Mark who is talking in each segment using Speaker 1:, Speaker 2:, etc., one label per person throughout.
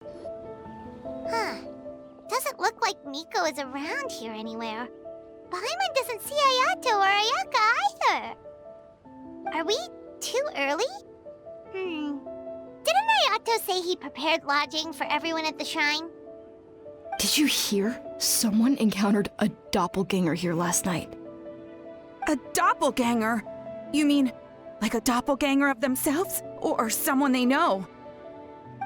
Speaker 1: Huh. Doesn't look like Miko is around here anywhere. Paimon doesn't see Ayato or Ayaka either. Are we too early? Didn't Ayato say he prepared lodging for everyone at the shrine?
Speaker 2: Did you hear? Someone encountered a doppelganger here last night.
Speaker 3: A doppelganger? You mean, like a doppelganger of themselves? Or someone they know?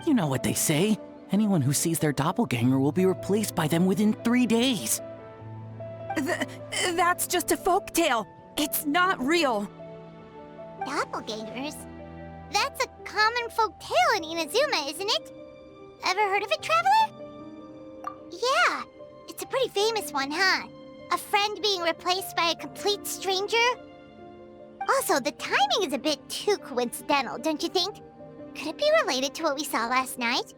Speaker 4: You know what they say. Anyone who sees their doppelganger will be replaced by them within 3 days.
Speaker 3: That's just a folktale. It's not real.
Speaker 1: Doppelgangers? That's a common folk tale in Inazuma, isn't it? Ever heard of it, Traveler? Yeah, it's a pretty famous one, huh? A friend being replaced by a complete stranger? Also, the timing is a bit too coincidental, don't you think? Could it be related to what we saw last night?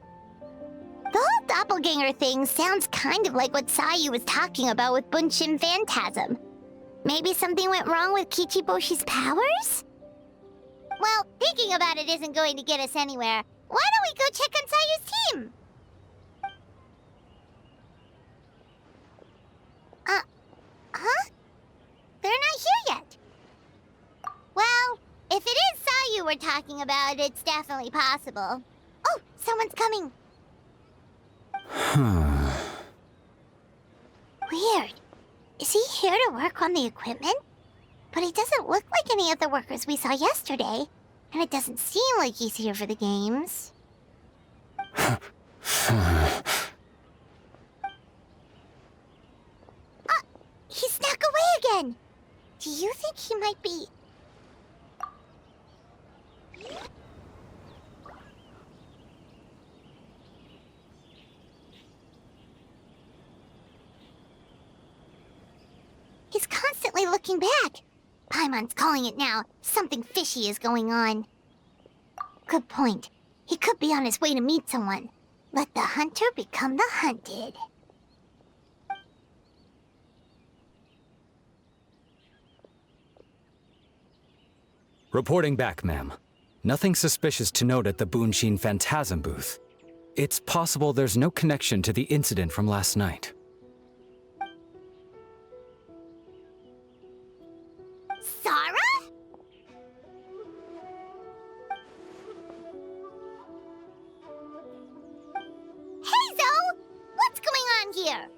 Speaker 1: The whole doppelganger thing sounds kind of like what Sayu was talking about with Bunshin Phantasm. Maybe something went wrong with Kichiboshi's powers? Well, thinking about it isn't going to get us anywhere. Why don't we go check on Sayu's team? Huh? They're not here yet. Well, if it is Sayu we're talking about, it's definitely possible. Oh, someone's coming. Weird. Is he here to work on the equipment? But he doesn't look like any of the workers we saw yesterday. And it doesn't seem like he's here for the games. He snuck away again! Do you think he might be... He's constantly looking back. Paimon's calling it now. Something fishy is going on. Good point. He could be on his way to meet someone. Let the hunter become the hunted.
Speaker 5: Reporting back, ma'am. Nothing suspicious to note at the Bunshin Phantasm booth. It's possible there's no connection to the incident from last night.
Speaker 1: Sarah? Hey, Zoe! What's going on here?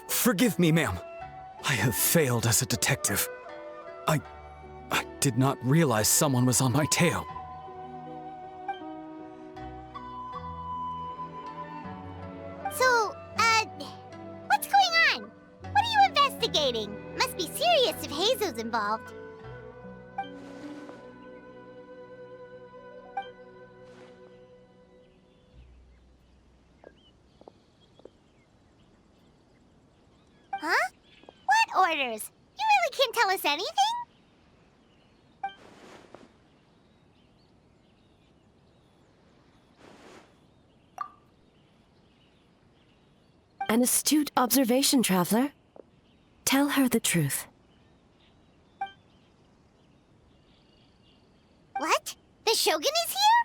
Speaker 5: Forgive me, ma'am. I have failed as a detective. I did not realize someone was on my tail.
Speaker 1: So, what's going on? What are you investigating? Must be serious if Heizo's involved. Huh? What orders? You really can't tell us anything?
Speaker 6: An astute observation, Traveler. Tell her the truth.
Speaker 1: What? The Shogun is here?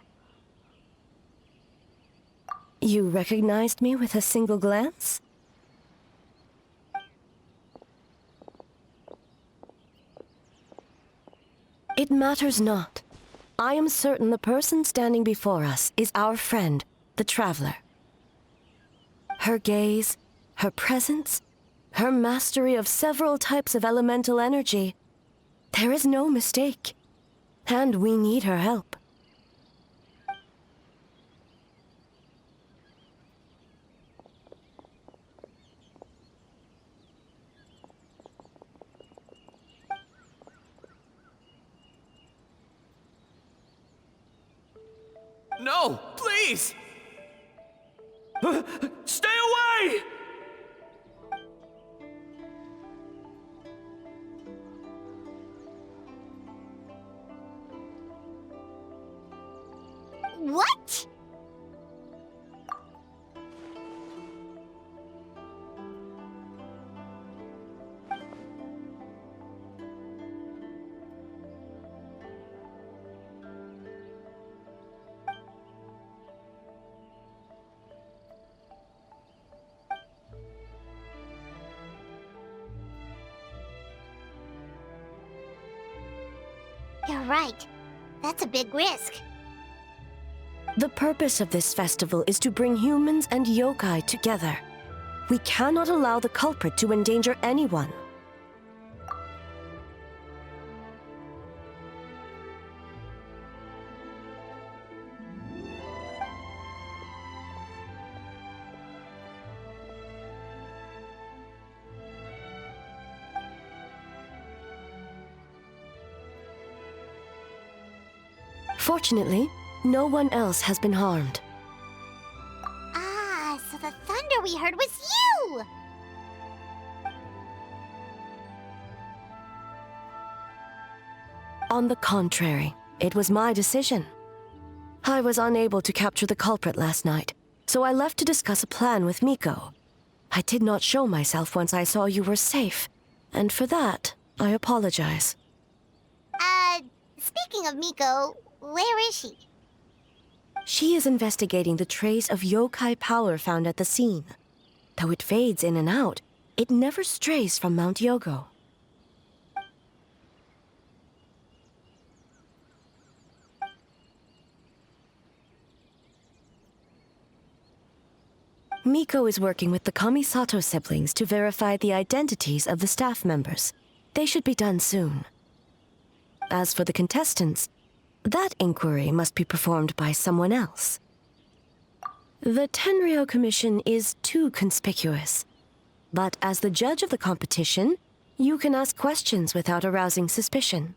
Speaker 6: You recognized me with a single glance? It matters not. I am certain the person standing before us is our friend, the Traveler. Her gaze, her presence, her mastery of several types of elemental energy. There is no mistake. And we need her help.
Speaker 4: No, please! Stay away!
Speaker 1: What? You're right. That's a big risk.
Speaker 6: The purpose of this festival is to bring humans and yokai together. We cannot allow the culprit to endanger anyone. Fortunately, no one else has been harmed.
Speaker 1: Ah, so the thunder we heard was you!
Speaker 6: On the contrary, it was my decision. I was unable to capture the culprit last night, so I left to discuss a plan with Miko. I did not show myself once I saw you were safe, and for that, I apologize.
Speaker 1: Speaking of Miko, where is she?
Speaker 6: She is investigating the trace of yokai power found at the scene. Though it fades in and out, it never strays from Mount Yogo. Miko is working with the Kamisato siblings to verify the identities of the staff members. They should be done soon. As for the contestants, that inquiry must be performed by someone else. The Tenryo Commission is too conspicuous. But as the judge of the competition, you can ask questions without arousing suspicion.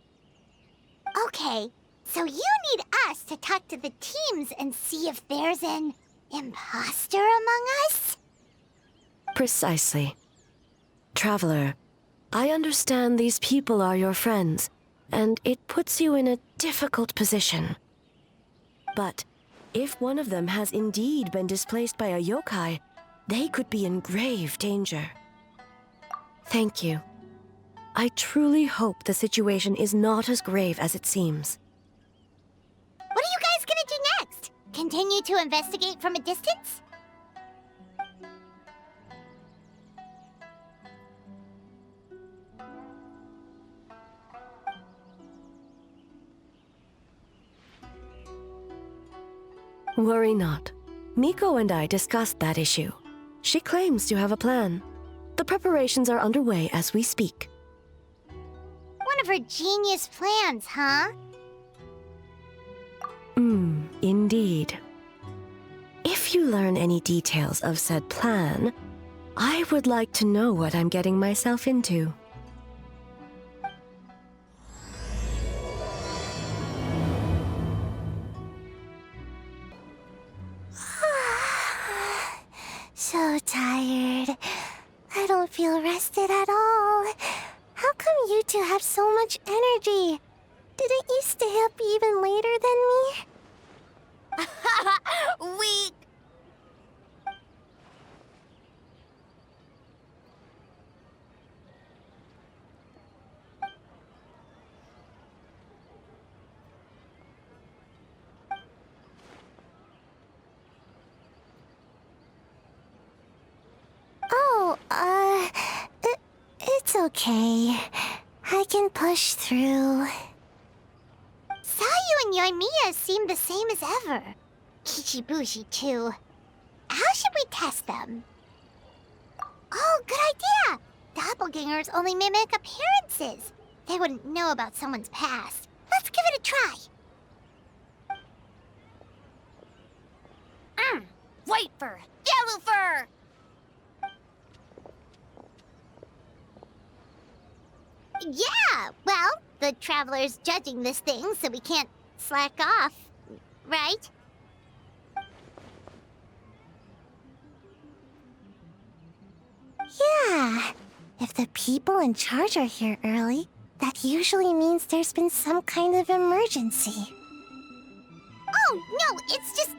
Speaker 1: Okay, so you need us to talk to the teams and see if there's an imposter among us?
Speaker 6: Precisely. Traveler, I understand these people are your friends, and it puts you in a difficult position. But if one of them has indeed been displaced by a yokai, they could be in grave danger. Thank you. I truly hope the situation is not as grave as it seems.
Speaker 1: What are you guys gonna do next? Continue to investigate from a distance?
Speaker 6: Worry not. Miko and I discussed that issue. She claims to have a plan. The preparations are underway as we speak.
Speaker 1: One of her genius plans, huh?
Speaker 6: Indeed. If you learn any details of said plan, I would like to know what I'm getting myself into.
Speaker 1: So tired. I don't feel rested at all. How come you two have so much energy? Didn't you stay up even later than me? Weak. Oh, it's okay. I can push through. Sayu and Yoimiya seem the same as ever. Kichibushi, too. How should we test them? Oh, good idea! Doppelgangers only mimic appearances. They wouldn't know about someone's past. Let's give it a try. White fur! Yellow fur! Yeah, well, the Traveler's judging this thing, so we can't slack off, right? Yeah, if the people in charge are here early, that usually means there's been some kind of emergency. Oh, no, it's just...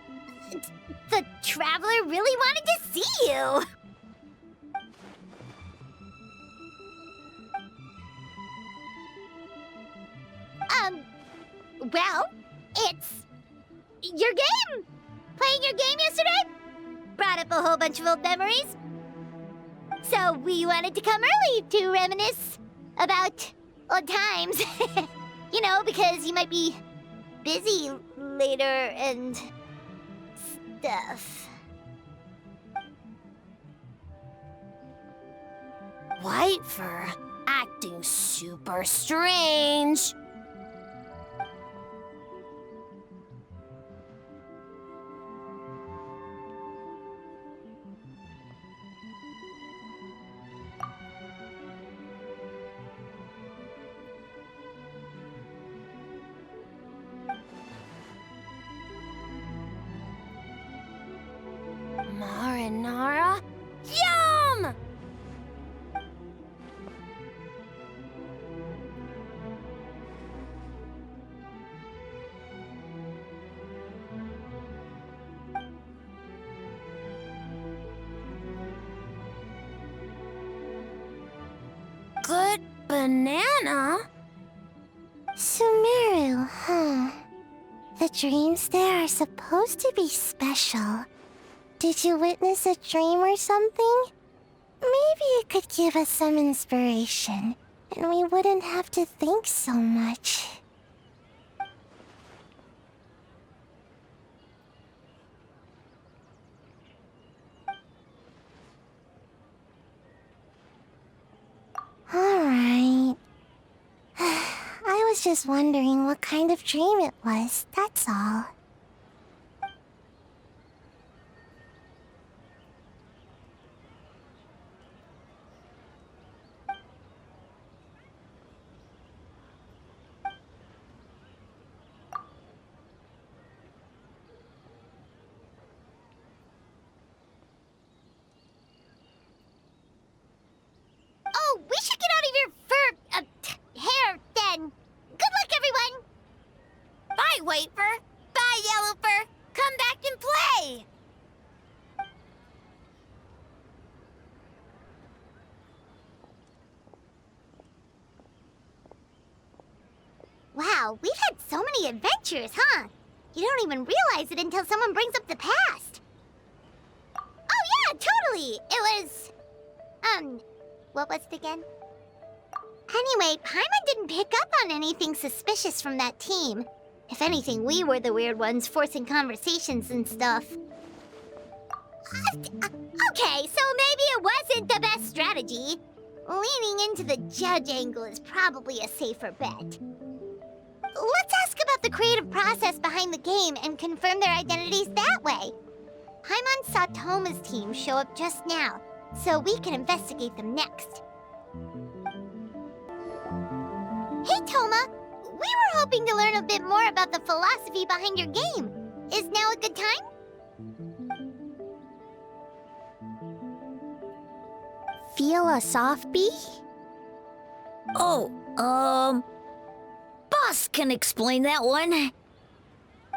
Speaker 1: the Traveler really wanted to see you! Well, it's... your game! Playing your game yesterday? Brought up a whole bunch of old memories. So we wanted to come early to reminisce about old times. You know, because you might be busy later and stuff. White fur acting super strange. Marinara? Yum! Good banana? Sumeru, huh? The dreams there are supposed to be special. Did you witness a dream or something? Maybe it could give us some inspiration, and we wouldn't have to think so much. Alright. I was just wondering what kind of dream it was, that's all. Oh, we should get out of your hair then. Good luck, everyone. Bye, White Fur. Bye, Yellow Fur. Come back and play. Wow, we've had so many adventures, huh? You don't even realize it until someone brings up the past. Oh yeah, totally. It was, what was it again? Anyway, Paimon didn't pick up on anything suspicious from that team. If anything, we were the weird ones forcing conversations and stuff. Okay, so maybe it wasn't the best strategy. Leaning into the judge angle is probably a safer bet. Let's ask about the creative process behind the game and confirm their identities that way. Paimon saw Toma's team show up just now, so we can investigate them next. Hey, Toma! We were hoping to learn a bit more about the philosophy behind your game. Is now a good time? Philosophy?
Speaker 7: Oh, Boss can explain that one.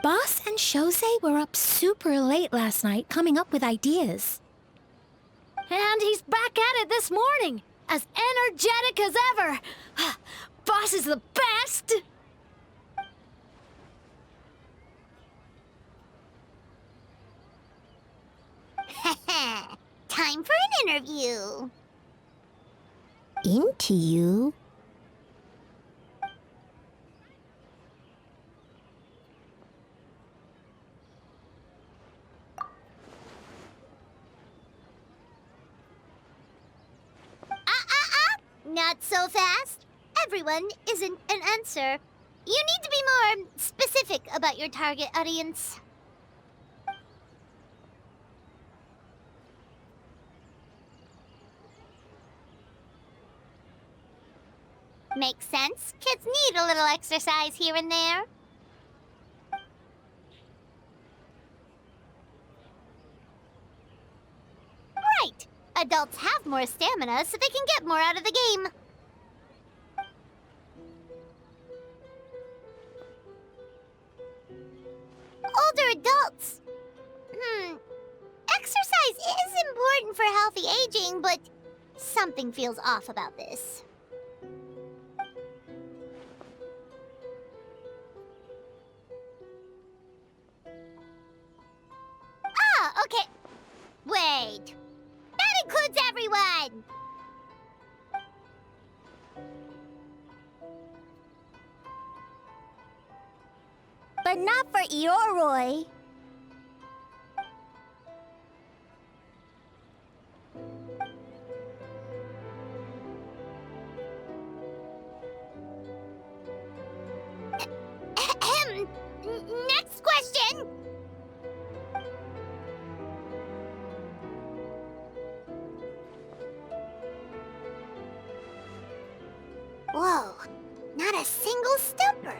Speaker 8: Boss and Shosei were up super late last night coming up with ideas.
Speaker 7: And he's back at it this morning, as energetic as ever. Boss is the best!
Speaker 1: Time for an interview.
Speaker 8: Into you?
Speaker 1: Not so fast. Everyone isn't an answer. You need to be more specific about your target audience. Makes sense. Kids need a little exercise here and there. Right. Adults have more stamina, so they can get more out of the game. Older adults. Exercise is important for healthy aging, but something feels off about this. Ah, okay. Wait. That includes everyone! but not for Ioroi. Next question! Whoa, not a single stumper.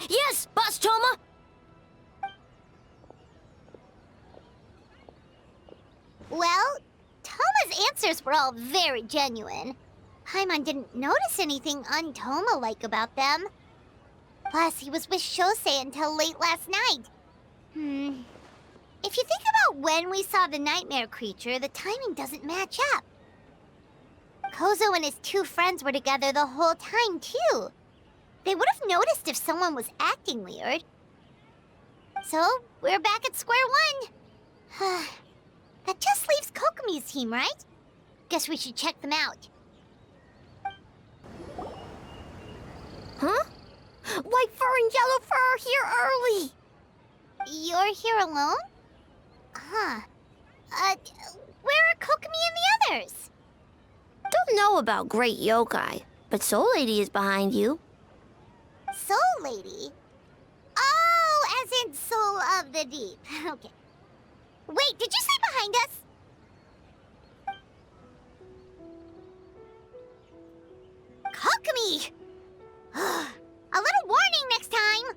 Speaker 7: Yes, Boss Toma!
Speaker 1: Well, Toma's answers were all very genuine. Paimon didn't notice anything un-Toma-like about them. Plus, he was with Shosei until late last night. If you think about when we saw the nightmare creature, the timing doesn't match up. Kozo and his two friends were together the whole time, too. They would have noticed if someone was acting weird. So, we're back at square one. That just leaves Kokomi's team, right? Guess we should check them out.
Speaker 7: Huh? White fur and yellow fur are here early!
Speaker 1: You're here alone? Huh. Where are Kokomi and the others?
Speaker 7: Don't know about Great Yokai, but Soul Lady is behind you.
Speaker 1: Soul Lady? Oh, as in Soul of the Deep. Okay. Wait, did you say behind us? Kokomi! A little warning next time!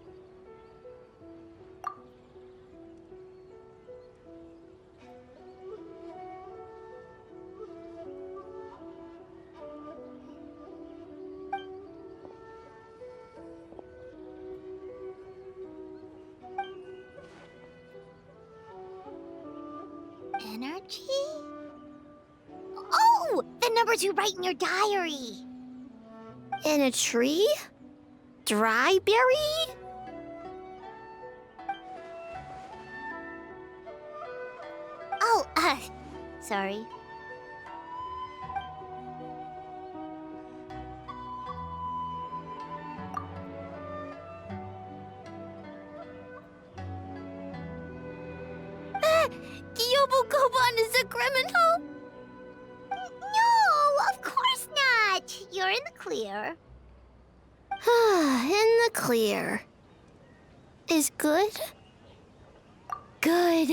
Speaker 1: Energy? Oh! The numbers you write in your diary!
Speaker 7: In a tree? Dryberry?
Speaker 1: Oh, sorry.
Speaker 7: Yobukoban is a criminal?
Speaker 1: No, of course not. You're in the clear.
Speaker 7: In the clear. Is good? Good.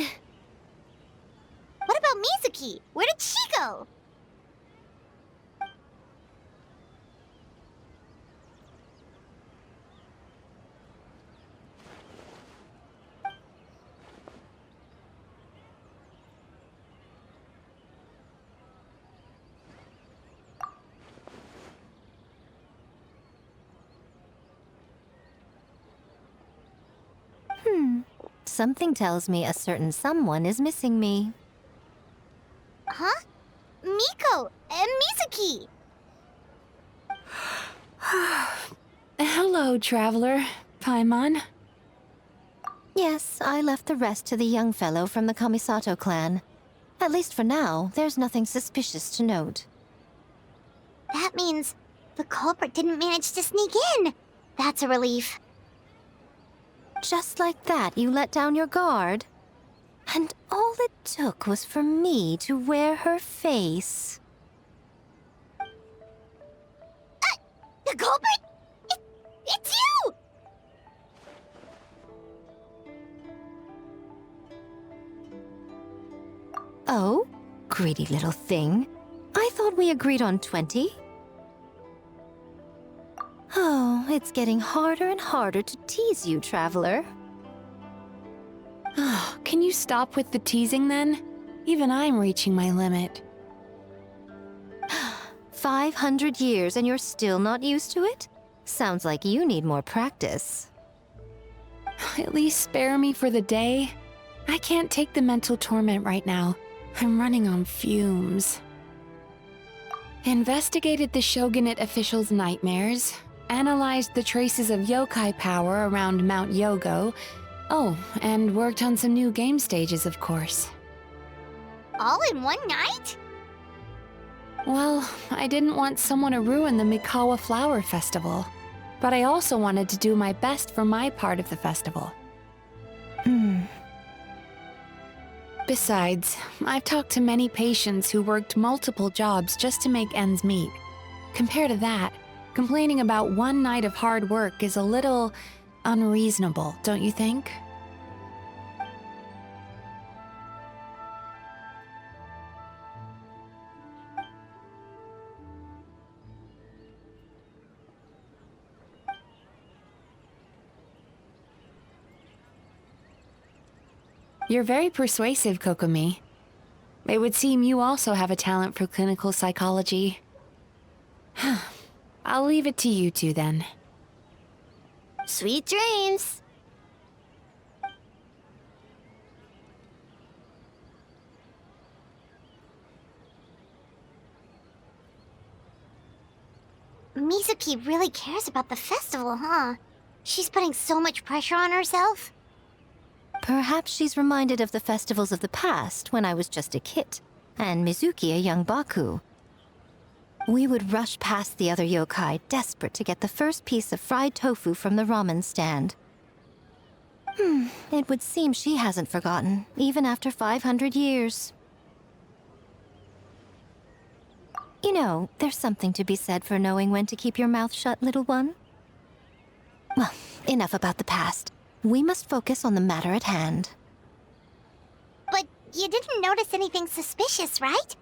Speaker 1: What about Mizuki? Where did she go?
Speaker 9: Something tells me a certain someone is missing me.
Speaker 1: Huh? Miko and Mizuki!
Speaker 2: Hello, traveler. Paimon.
Speaker 9: Yes, I left the rest to the young fellow from the Kamisato clan. At least for now, there's nothing suspicious to note.
Speaker 1: That means the culprit didn't manage to sneak in. That's a relief.
Speaker 9: Just like that, you let down your guard? And all it took was for me to wear her face.
Speaker 1: The culprit? It's you!
Speaker 9: Oh? Greedy little thing. I thought we agreed on 20. Oh, it's getting harder and harder to tease you, traveler.
Speaker 2: Can you stop with the teasing then? Even I'm reaching my limit.
Speaker 9: 500 years and you're still not used to it? Sounds like you need more practice.
Speaker 2: At least spare me for the day. I can't take the mental torment right now. I'm running on fumes. Investigated the Shogunate officials' nightmares. analyzed the traces of yokai power around Mount Yogo. Oh, and worked on some new game stages, of course.
Speaker 1: All in one night?
Speaker 2: Well, I didn't want someone to ruin the Mikawa Flower Festival, but I also wanted to do my best for my part of the festival. Besides, I've talked to many patients who worked multiple jobs just to make ends meet. Compared to that, complaining about one night of hard work is a little unreasonable, don't you think? You're very persuasive, Kokomi. It would seem you also have a talent for clinical psychology. I'll leave it to you two then.
Speaker 1: Sweet dreams! Mizuki really cares about the festival, huh? She's putting so much pressure on herself.
Speaker 9: Perhaps she's reminded of the festivals of the past when I was just a kid, and Mizuki a young Baku. We would rush past the other yokai, desperate to get the first piece of fried tofu from the ramen stand. It would seem she hasn't forgotten, even after 500 years. You know, there's something to be said for knowing when to keep your mouth shut, little one. Well, enough about the past. We must focus on the matter at hand.
Speaker 1: But you didn't notice anything suspicious, right?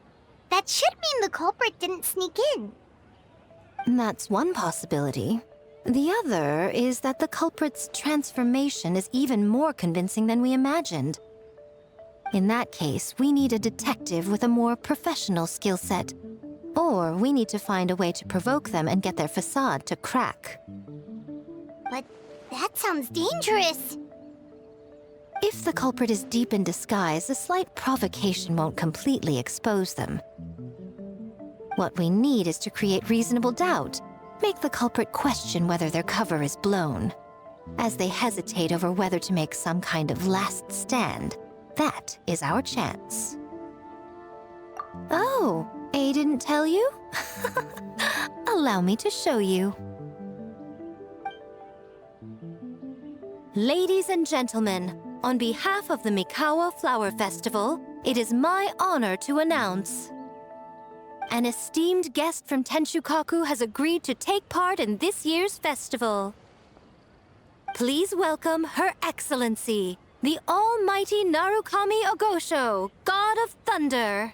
Speaker 1: That should mean the culprit didn't sneak in.
Speaker 9: That's one possibility. The other is that the culprit's transformation is even more convincing than we imagined. In that case, we need a detective with a more professional skill set. Or we need to find a way to provoke them and get their facade to crack.
Speaker 1: But that sounds dangerous.
Speaker 9: If the culprit is deep in disguise, a slight provocation won't completely expose them. What we need is to create reasonable doubt. Make the culprit question whether their cover is blown. As they hesitate over whether to make some kind of last stand, that is our chance. Oh, A didn't tell you? Allow me to show you. Ladies and gentlemen, on behalf of the Mikawa Flower Festival, it is my honor to announce an esteemed guest from Tenshukaku has agreed to take part in this year's festival. Please welcome Her Excellency, the Almighty Narukami Ogosho, God of Thunder.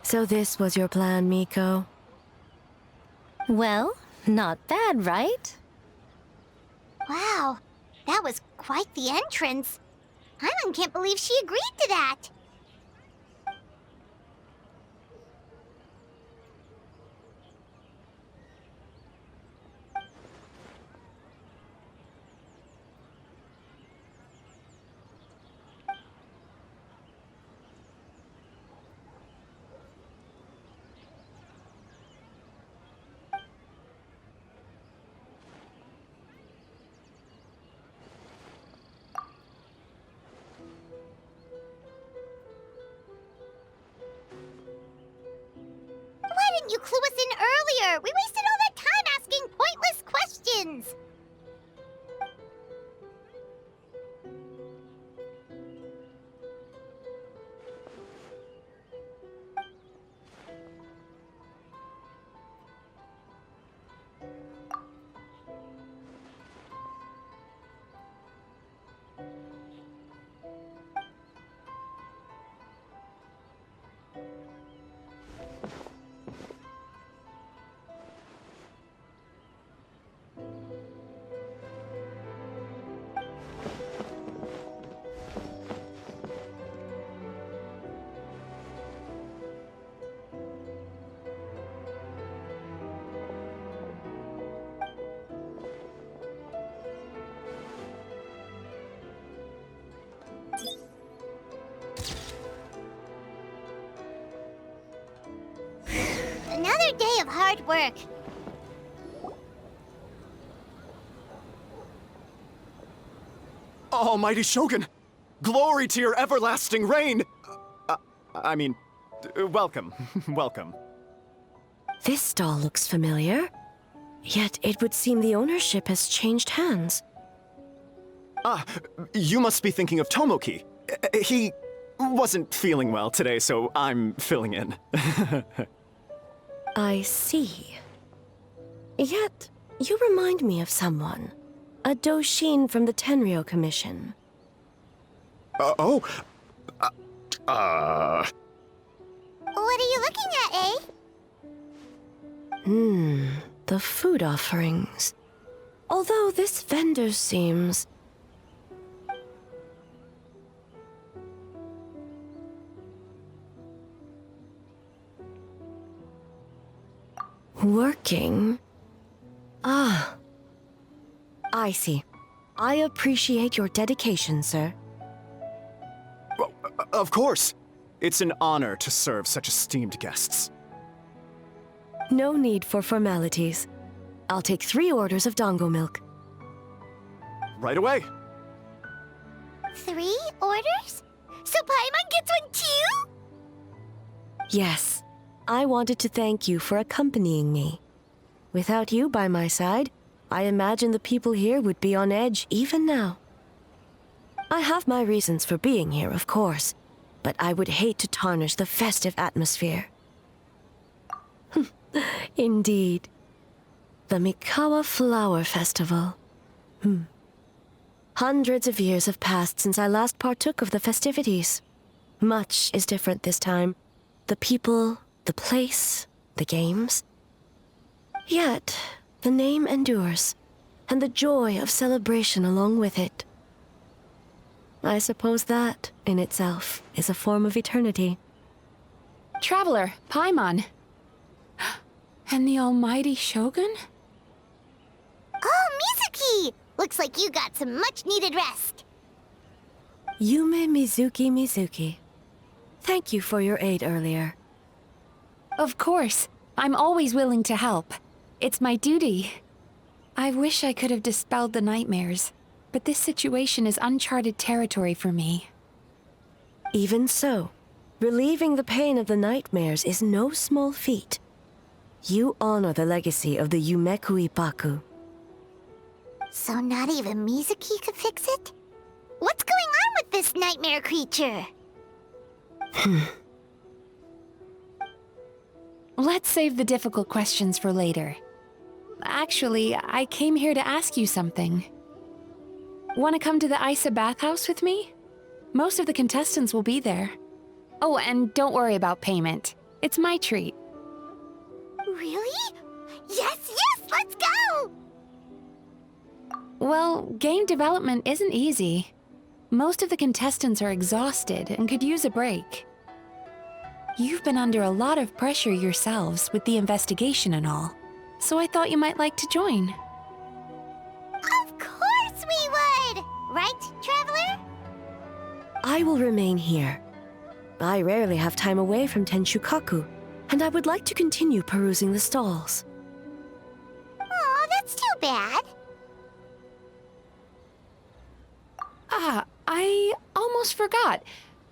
Speaker 6: So this was your plan, Miko?
Speaker 9: Well, not bad, right?
Speaker 1: Wow, that was quite the entrance. Paimon can't believe she agreed to that. Why didn't you clue us in earlier? We wasted all that time asking pointless questions. day of hard work.
Speaker 10: Almighty Shogun! Glory to your everlasting reign! Welcome. Welcome.
Speaker 6: This stall looks familiar. Yet it would seem the ownership has changed hands.
Speaker 10: Ah, you must be thinking of Tomoki. He wasn't feeling well today, so I'm filling in.
Speaker 6: I see. Yet, you remind me of someone. A Doshin from the Tenryo Commission.
Speaker 1: What are you looking at, eh?
Speaker 6: The food offerings. Although this vendor seems... working? Ah. I see. I appreciate your dedication, sir.
Speaker 10: Well, of course. It's an honor to serve such esteemed guests.
Speaker 6: No need for formalities. I'll take 3 orders of dango milk.
Speaker 10: Right away.
Speaker 1: 3 orders? So Paimon gets one too?
Speaker 6: Yes. I wanted to thank you for accompanying me. Without you by my side, I imagine the people here would be on edge even now. I have my reasons for being here, of course, but I would hate to tarnish the festive atmosphere. Indeed. The Mikawa Flower Festival. Hundreds of years have passed since I last partook of the festivities. Much is different this time. The people, the place, the games. Yet, the name endures, and the joy of celebration along with it. I suppose that, in itself, is a form of eternity.
Speaker 2: Traveler, Paimon. And the almighty Shogun?
Speaker 1: Oh, Mizuki! Looks like you got some much-needed rest.
Speaker 6: Yume Mizuki. Thank you for your aid earlier.
Speaker 2: Of course. I'm always willing to help. It's my duty. I wish I could have dispelled the nightmares, but this situation is uncharted territory for me.
Speaker 6: Even so, relieving the pain of the nightmares is no small feat. You honor the legacy of the Yumeku Ippaku.
Speaker 1: So not even Mizuki could fix it? What's going on with this nightmare creature?
Speaker 2: Let's save the difficult questions for later. Actually, I came here to ask you something. Want to come to the Isa bathhouse with me? Most of the contestants will be there. Oh, and don't worry about payment. It's my treat.
Speaker 1: Really? Yes, let's go!
Speaker 2: Well, game development isn't easy. Most of the contestants are exhausted and could use a break. You've been under a lot of pressure yourselves with the investigation and all, so I thought you might like to join.
Speaker 1: Of course we would! Right, Traveler?
Speaker 6: I will remain here. I rarely have time away from Tenshukaku, and I would like to continue perusing the stalls.
Speaker 1: Aw, that's too bad.
Speaker 2: I almost forgot.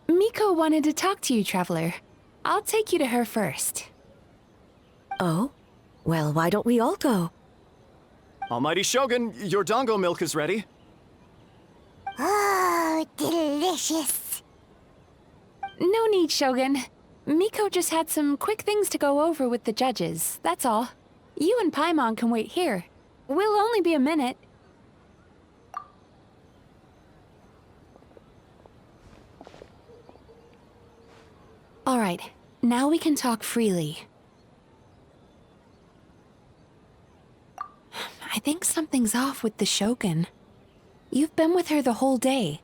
Speaker 2: Miko wanted to talk to you, Traveler. I'll take you to her first.
Speaker 6: Oh? Well, why don't we all go?
Speaker 10: Almighty Shogun, your dango milk is ready.
Speaker 1: Oh, delicious.
Speaker 2: No need, Shogun. Miko just had some quick things to go over with the judges, that's all. You and Paimon can wait here. We'll only be a minute. All right, now we can talk freely. I think something's off with the Shogun. You've been with her the whole day.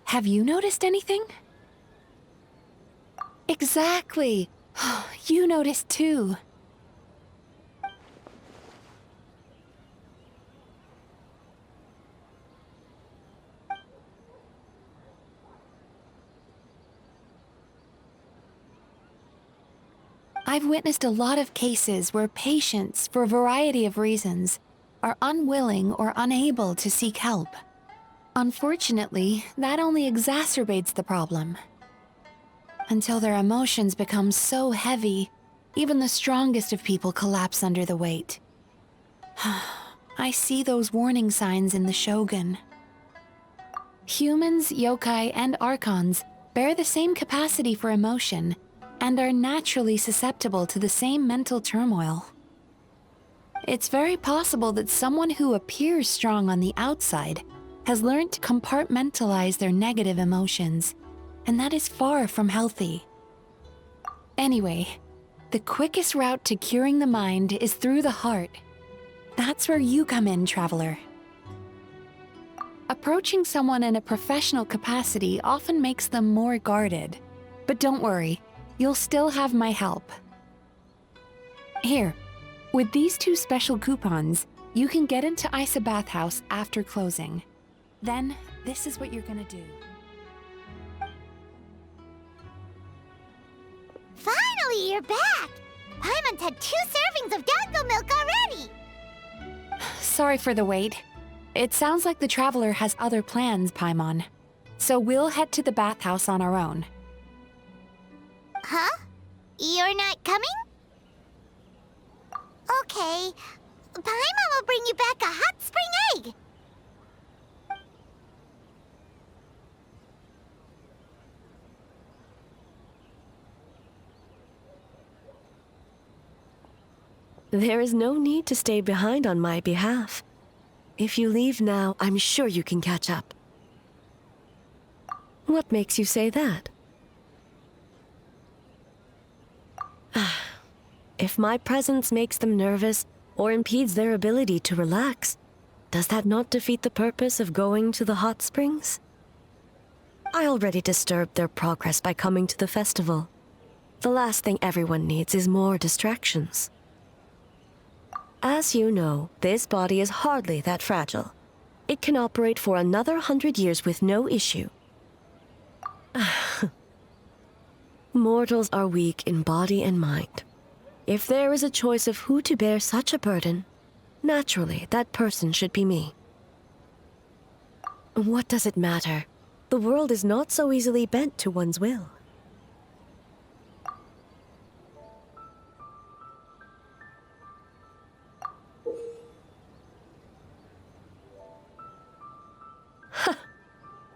Speaker 2: Have you noticed anything? Exactly. You noticed too. I've witnessed a lot of cases where patients, for a variety of reasons, are unwilling or unable to seek help. Unfortunately, that only exacerbates the problem. Until their emotions become so heavy, even the strongest of people collapse under the weight. I see those warning signs in the Shogun. Humans, yokai, and archons bear the same capacity for emotion and are naturally susceptible to the same mental turmoil. It's very possible that someone who appears strong on the outside has learned to compartmentalize their negative emotions, and that is far from healthy. Anyway, the quickest route to curing the mind is through the heart. That's where you come in, traveler. Approaching someone in a professional capacity often makes them more guarded. But don't worry, you'll still have my help. Here, with these 2 special coupons, you can get into Isa Bathhouse after closing. Then, this is what you're gonna do.
Speaker 1: Finally, you're back! Paimon's had 2 servings of Dango milk already!
Speaker 2: Sorry for the wait. It sounds like the traveler has other plans, Paimon. So we'll head to the bathhouse on our own.
Speaker 1: Huh? You're not coming? Okay. Paimon will bring you back a hot spring egg!
Speaker 6: There is no need to stay behind on my behalf. If you leave now, I'm sure you can catch up. What makes you say that? If my presence makes them nervous or impedes their ability to relax, does that not defeat the purpose of going to the hot springs? I already disturbed their progress by coming to the festival. The last thing everyone needs is more distractions. As you know, this body is hardly that fragile. It can operate for another 100 years with no issue. Mortals are weak in body and mind. If there is a choice of who to bear such a burden, naturally that person should be me. What does it matter? The world is not so easily bent to one's will.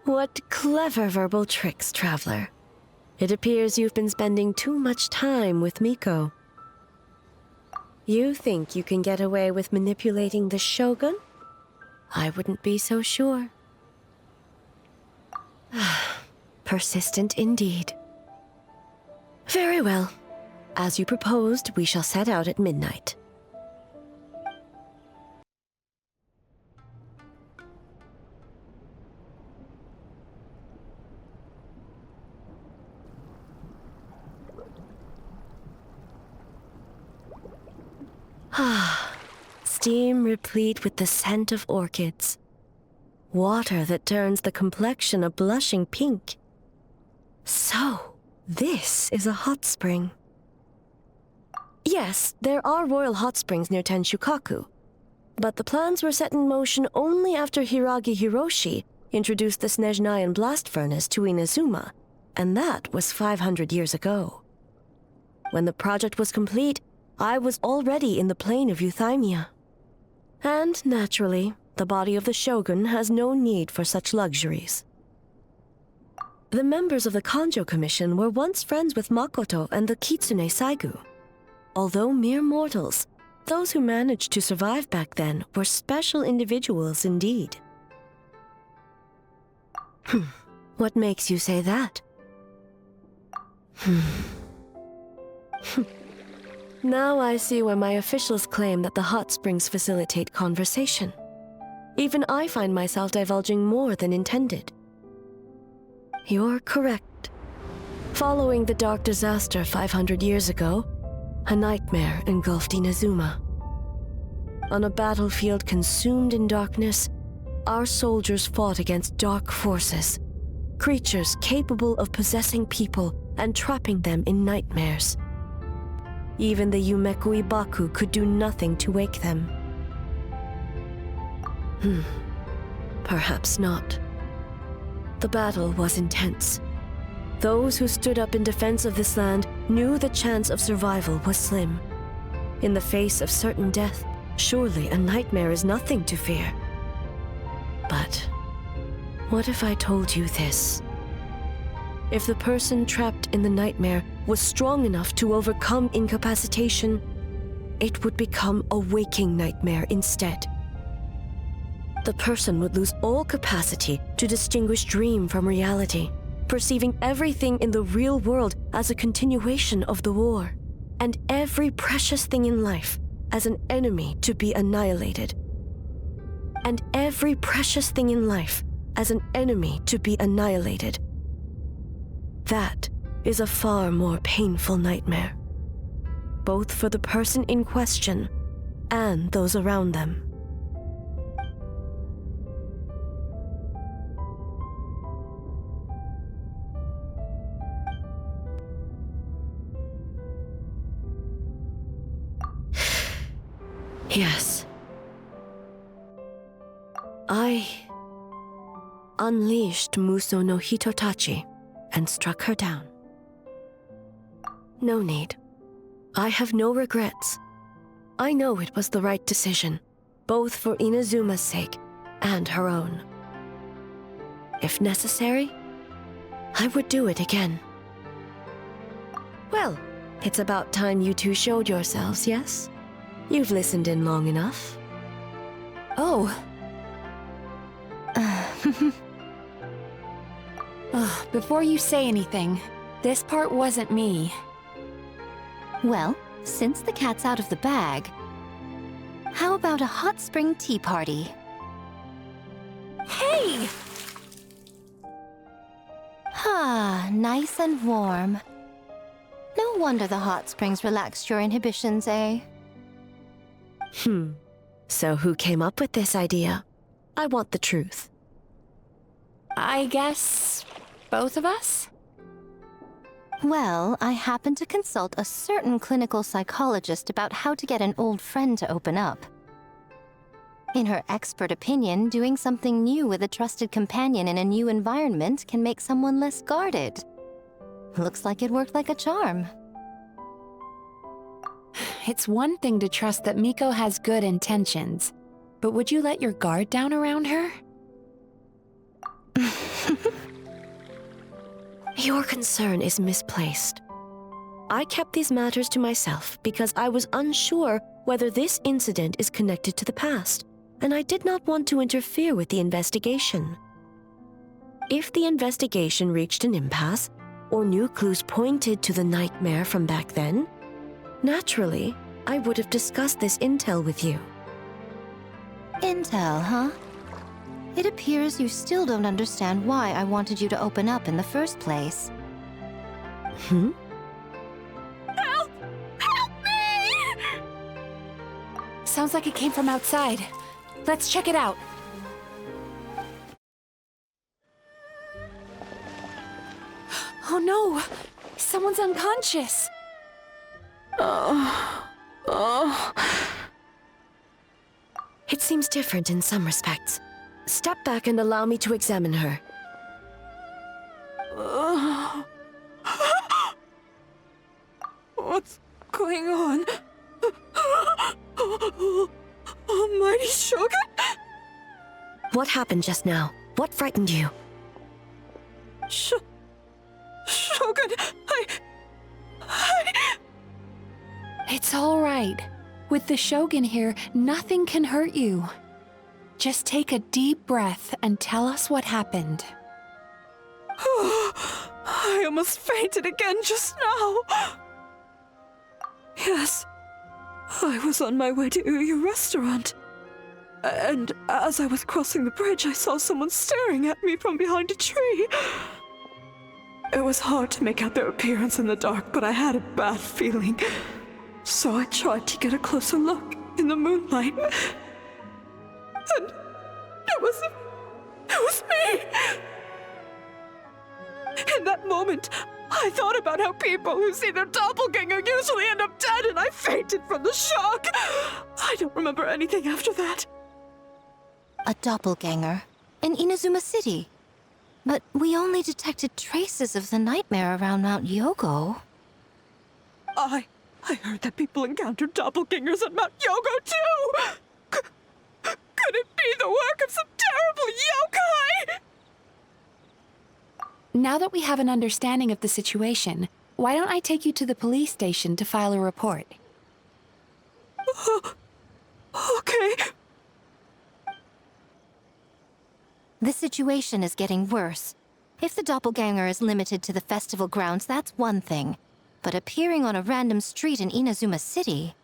Speaker 6: What clever verbal tricks, traveler. It appears you've been spending too much time with Miko. You think you can get away with manipulating the Shogun? I wouldn't be so sure. Persistent indeed. Very well. As you proposed, we shall set out at midnight. Steam replete with the scent of orchids. Water that turns the complexion a blushing pink. So, this is a hot spring. Yes, there are royal hot springs near Tenshukaku, but the plans were set in motion only after Hiragi Hiroshi introduced the Snezhnayan blast furnace to Inazuma, and that was 500 years ago. When the project was complete, I was already in the plain of Euthymia. And, naturally, the body of the Shogun has no need for such luxuries. The members of the Kanjo Commission were once friends with Makoto and the Kitsune Saigu. Although mere mortals, those who managed to survive back then were special individuals indeed. What makes you say that? Now I see why my officials claim that the hot springs facilitate conversation. Even I find myself divulging more than intended. You're correct. Following the dark disaster 500 years ago, a nightmare engulfed Inazuma. On a battlefield consumed in darkness, our soldiers fought against dark forces, creatures capable of possessing people and trapping them in nightmares. Even the Yumekui Baku could do nothing to wake them. Perhaps not. The battle was intense. Those who stood up in defense of this land knew the chance of survival was slim. In the face of certain death, surely a nightmare is nothing to fear. But what if I told you this? If the person trapped in the nightmare was strong enough to overcome incapacitation, it would become a waking nightmare instead. The person would lose all capacity to distinguish dream from reality, perceiving everything in the real world as a continuation of the war, and every precious thing in life as an enemy to be annihilated. And every precious thing in life as an enemy to be annihilated. That is a far more painful nightmare, both for the person in question and those around them. Yes. I unleashed Muso no Hitotachi and struck her down. No need. I have no regrets. I know it was the right decision, both for Inazuma's sake and her own. If necessary, I would do it again. Well, it's about time you two showed yourselves, yes? You've listened in long enough.
Speaker 2: Oh. Before you say anything, this part wasn't me.
Speaker 9: Well, since the cat's out of the bag, how about a hot spring tea party?
Speaker 2: Hey!
Speaker 9: Ah, nice and warm. No wonder the hot springs relaxed your inhibitions, eh?
Speaker 6: So who came up with this idea? I want the truth.
Speaker 2: I guess both of us?
Speaker 9: Well, I happened to consult a certain clinical psychologist about how to get an old friend to open up. In her expert opinion, doing something new with a trusted companion in a new environment can make someone less guarded. Looks like it worked like a charm.
Speaker 2: It's one thing to trust that Miko has good intentions, but would you let your guard down around her?
Speaker 6: Your concern is misplaced. I kept these matters to myself because I was unsure whether this incident is connected to the past, and I did not want to interfere with the investigation. If the investigation reached an impasse, or new clues pointed to the nightmare from back then, naturally, I would have discussed this intel with you.
Speaker 9: Intel, huh? It appears you still don't understand why I wanted you to open up in the first place.
Speaker 3: Help! Help me!
Speaker 2: Sounds like it came from outside. Let's check it out. Oh no! Someone's unconscious!
Speaker 6: It seems different in some respects. Step back and allow me to examine her.
Speaker 3: What's going on? Almighty Shogun?
Speaker 6: What happened just now? What frightened you?
Speaker 3: Shogun,
Speaker 2: It's all right. With the Shogun here, nothing can hurt you. Just take a deep breath and tell us what happened.
Speaker 3: I almost fainted again just now. Yes, I was on my way to Uyu restaurant. And as I was crossing the bridge, I saw someone staring at me from behind a tree. It was hard to make out their appearance in the dark, but I had a bad feeling. So I tried to get a closer look in the moonlight. And it was me! In that moment, I thought about how people who see their doppelganger usually end up dead, and I fainted from the shock. I don't remember anything after that.
Speaker 9: A doppelganger in Inazuma City. But we only detected traces of the nightmare around Mount Yogo.
Speaker 3: I heard that people encountered doppelgangers at Mount Yogo too! Could it be the work of some terrible yokai?
Speaker 2: Now that we have an understanding of the situation, why don't I take you to the police station to file a report?
Speaker 3: Okay.
Speaker 9: The situation is getting worse. If the doppelganger is limited to the festival grounds, that's one thing. But appearing on a random street in Inazuma City...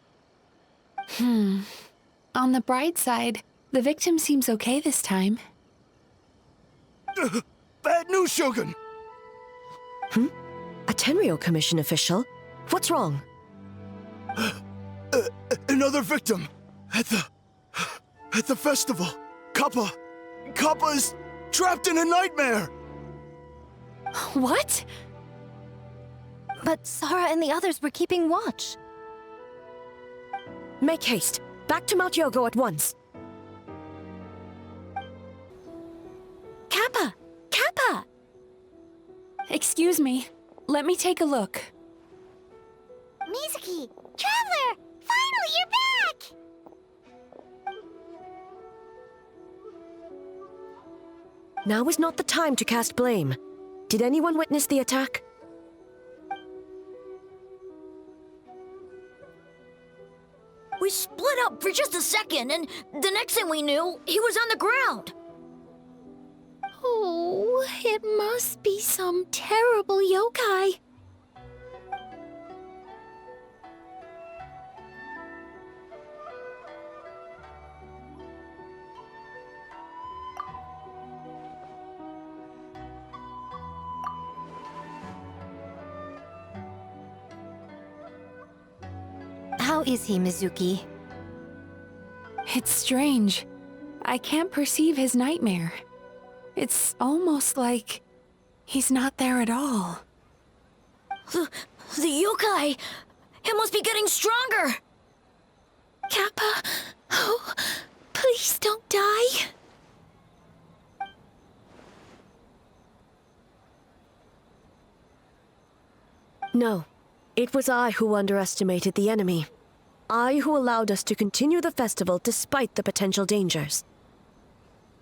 Speaker 2: On the bright side, the victim seems okay this time.
Speaker 11: Bad news, Shogun!
Speaker 6: A Tenryo Commission official? What's wrong?
Speaker 11: Another victim! At the festival! Kappa is trapped in a nightmare!
Speaker 2: What?
Speaker 9: But Sara and the others were keeping watch.
Speaker 6: Make haste. Back to Mount Yogo at once.
Speaker 8: Kappa! Kappa!
Speaker 2: Excuse me. Let me take a look.
Speaker 1: Mizuki! Traveler! Finally, you're back!
Speaker 6: Now is not the time to cast blame. Did anyone witness the attack?
Speaker 7: We split up for just a second, and the next thing we knew, he was on the ground.
Speaker 8: Oh, it must be some terrible yokai.
Speaker 9: How is he, Mizuki?
Speaker 2: It's strange. I can't perceive his nightmare. It's almost like he's not there at all.
Speaker 7: The yokai! It must be getting stronger!
Speaker 8: Kappa, oh, please don't die.
Speaker 6: No. It was I who underestimated the enemy. I who allowed us to continue the festival despite the potential dangers.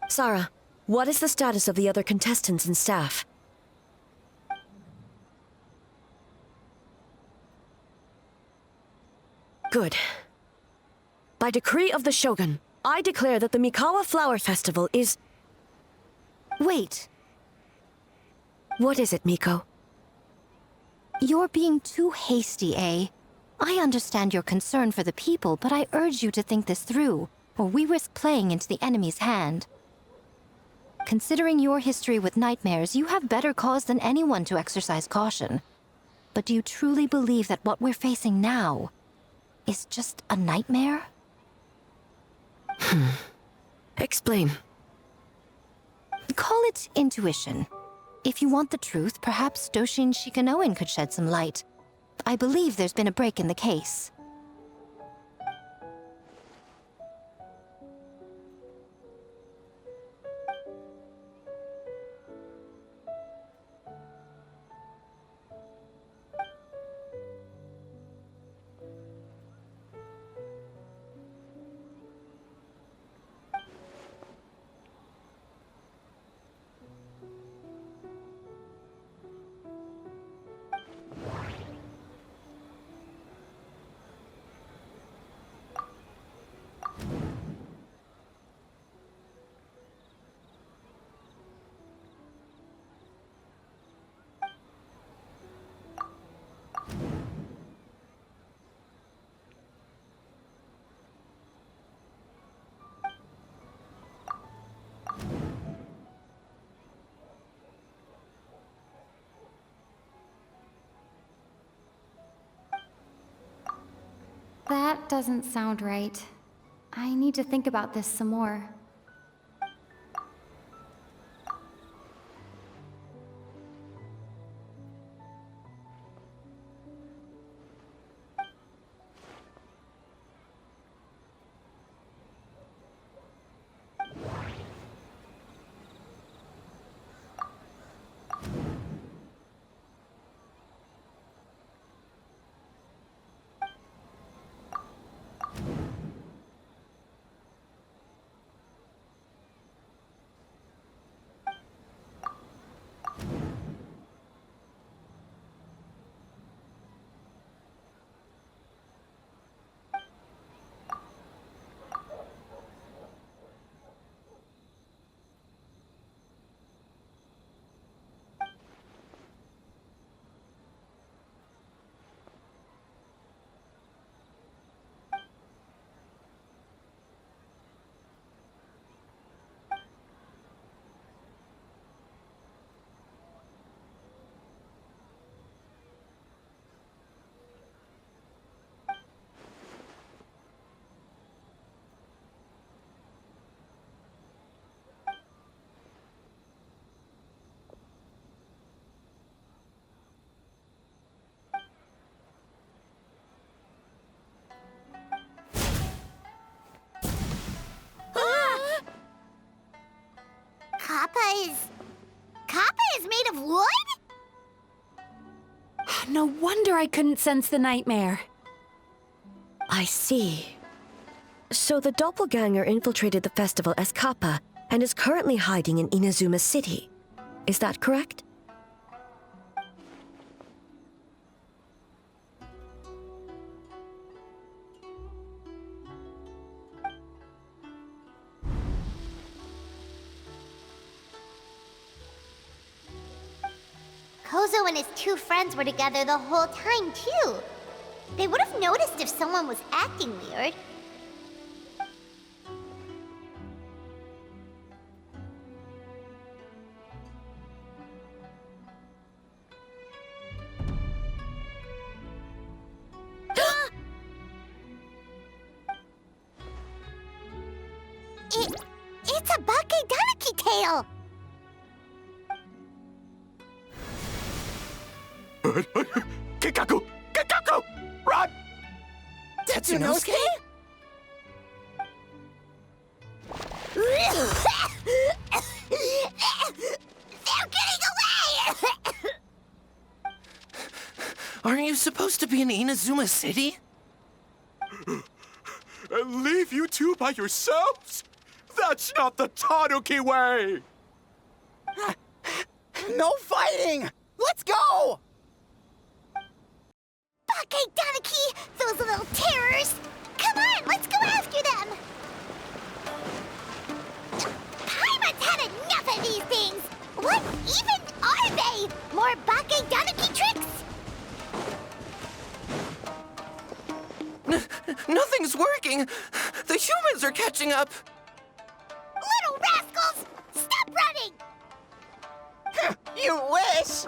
Speaker 6: Sara, what is the status of the other contestants and staff? Good. By decree of the Shogun, I declare that the Mikawa Flower Festival is...
Speaker 9: Wait.
Speaker 6: What is it, Miko?
Speaker 9: You're being too hasty, eh? I understand your concern for the people, but I urge you to think this through, or we risk playing into the enemy's hand. Considering your history with nightmares, you have better cause than anyone to exercise caution. But do you truly believe that what we're facing now is just a nightmare?
Speaker 6: Explain.
Speaker 9: Call it intuition. If you want the truth, perhaps Doshin Shikanoin could shed some light. I believe there's been a break in the case.
Speaker 12: That doesn't sound right. I need to think about this some more.
Speaker 1: Kappa is made of wood?
Speaker 2: No wonder I couldn't sense the nightmare.
Speaker 6: I see. So the doppelganger infiltrated the festival as Kappa and is currently hiding in Inazuma City. Is that correct?
Speaker 1: Kozo and his two friends were together the whole time, too. They would have noticed if someone was acting weird. It's a Bakedanaki tail!
Speaker 11: Kikaku! Kikaku! Run!
Speaker 4: Tetsunosuke?
Speaker 1: They're getting away!
Speaker 4: Aren't you supposed to be in Inazuma City?
Speaker 11: And leave you two by yourselves? That's not the Tanuki way!
Speaker 13: No fighting! Let's go!
Speaker 1: Bakedanaki! Those little terrors! Come on, let's go after them! Paimon's had enough of these things! What even are they? More Bakedanaki tricks?
Speaker 4: Nothing's working! The humans are catching up!
Speaker 1: Little rascals! Stop running!
Speaker 13: You wish!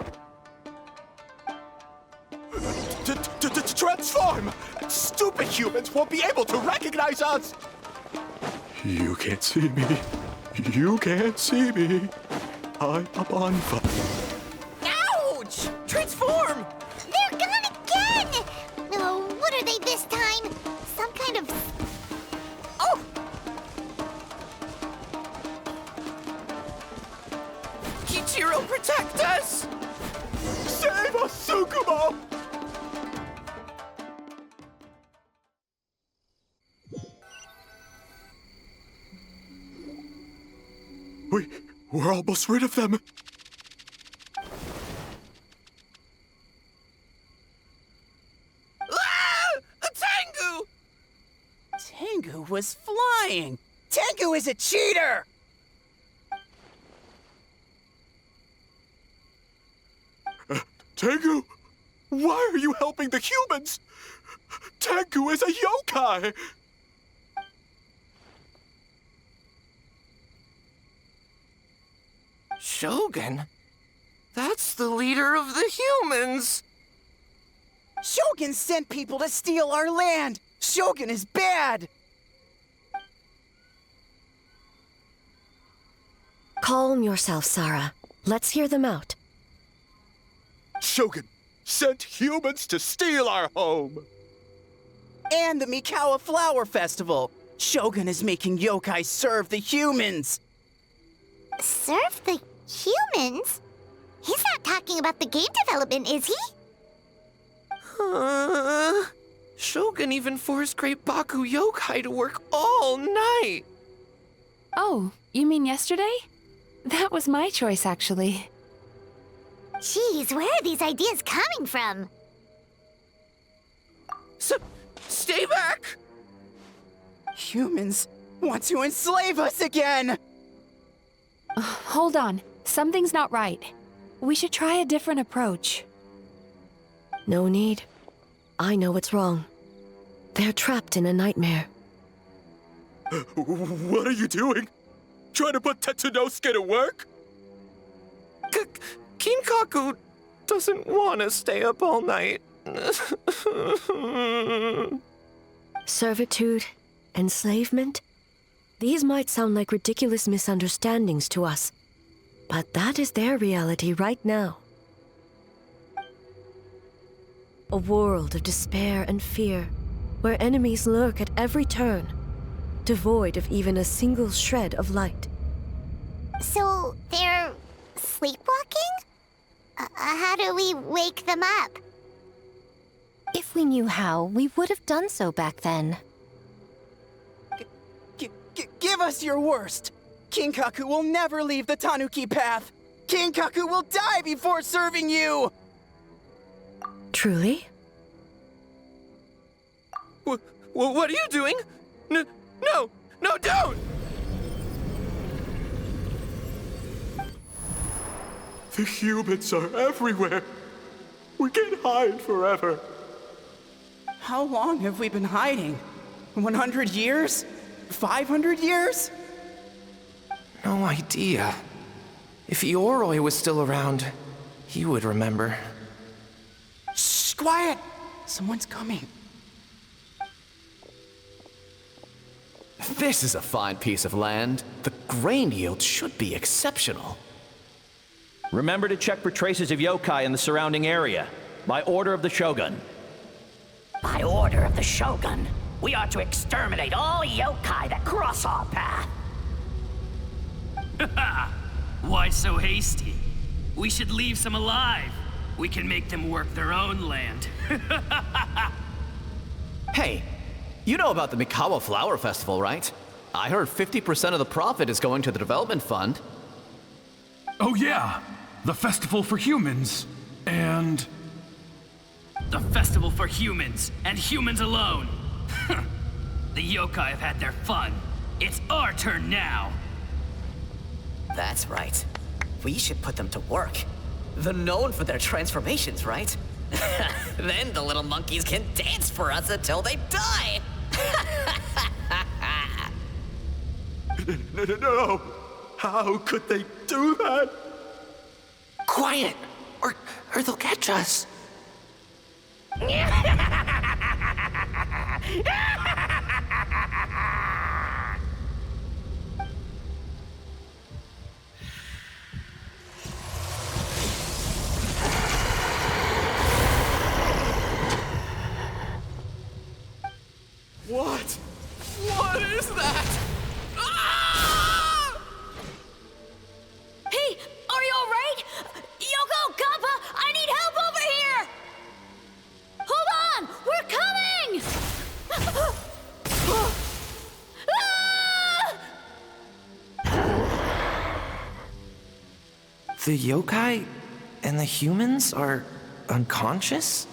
Speaker 11: Transform! Stupid humans won't be able to recognize us! You can't see me. You can't see me. I'm up on fire.
Speaker 13: Ouch! Transform!
Speaker 1: They're gone again! Oh, what are they this time? Some kind of...
Speaker 13: Oh!
Speaker 4: Kichiro, protect us!
Speaker 11: Save us, Tsukumo! We're almost rid of them.
Speaker 4: Ah! A Tengu!
Speaker 13: Tengu was flying! Tengu is a cheater!
Speaker 11: Tengu? Why are you helping the humans? Tengu is a yokai!
Speaker 4: Shogun? That's the leader of the humans!
Speaker 13: Shogun sent people to steal our land! Shogun is bad!
Speaker 6: Calm yourself, Sarah. Let's hear them out.
Speaker 11: Shogun sent humans to steal our home!
Speaker 13: And the Mikawa Flower Festival! Shogun is making yokai serve the humans!
Speaker 1: Serve the humans? He's not talking about the game development, is he?
Speaker 4: Shogun even forced Great Baku Yokai to work all night!
Speaker 2: Oh, you mean yesterday? That was my choice, actually.
Speaker 1: Jeez, where are these ideas coming from?
Speaker 4: Stay back!
Speaker 13: Humans want to enslave us again!
Speaker 2: Hold on. Something's not right. We should try a different approach.
Speaker 6: No need. I know what's wrong. They're trapped in a nightmare.
Speaker 11: What are you doing? Trying to put Tetsunosuke to work?
Speaker 4: Kinkaku doesn't want to stay up all night.
Speaker 6: Servitude, enslavement? These might sound like ridiculous misunderstandings to us, but that is their reality right now. A world of despair and fear, where enemies lurk at every turn, devoid of even a single shred of light.
Speaker 1: So they're sleepwalking? How do we wake them up?
Speaker 9: If we knew how, we would have done so back then.
Speaker 13: Give us your worst! Kinkaku will never leave the Tanuki path! Kinkaku will die before serving you!
Speaker 6: Truly?
Speaker 13: What are you doing? No, don't!
Speaker 11: The humans are everywhere. We can't hide forever.
Speaker 13: How long have we been hiding? 100 years? 500 years?
Speaker 14: No idea. If Yoroi was still around, he would remember.
Speaker 13: Shh, quiet! Someone's coming.
Speaker 15: This is a fine piece of land. The grain yield should be exceptional.
Speaker 16: Remember to check for traces of yokai in the surrounding area. By order of the Shogun.
Speaker 17: By order of the Shogun, we are to exterminate all yokai that cross our path.
Speaker 18: Why so hasty? We should leave some alive. We can make them work their own land.
Speaker 15: Hey, you know about the Mikawa Flower Festival, right? I heard 50% of the profit is going to the development fund.
Speaker 19: Oh yeah, the festival for humans, and...
Speaker 18: The festival for humans, and humans alone. The yokai have had their fun. It's our turn now.
Speaker 17: That's right. We should put them to work. They're known for their transformations, right? Then the little monkeys can dance for us until they die!
Speaker 11: No! How could they do that?
Speaker 14: Quiet, or they'll catch us.
Speaker 13: What? What is that? Ah!
Speaker 7: Hey, are you alright? Yoko, Kappa, I need help over here! Hold on! We're coming!
Speaker 14: The yokai and the humans are unconscious?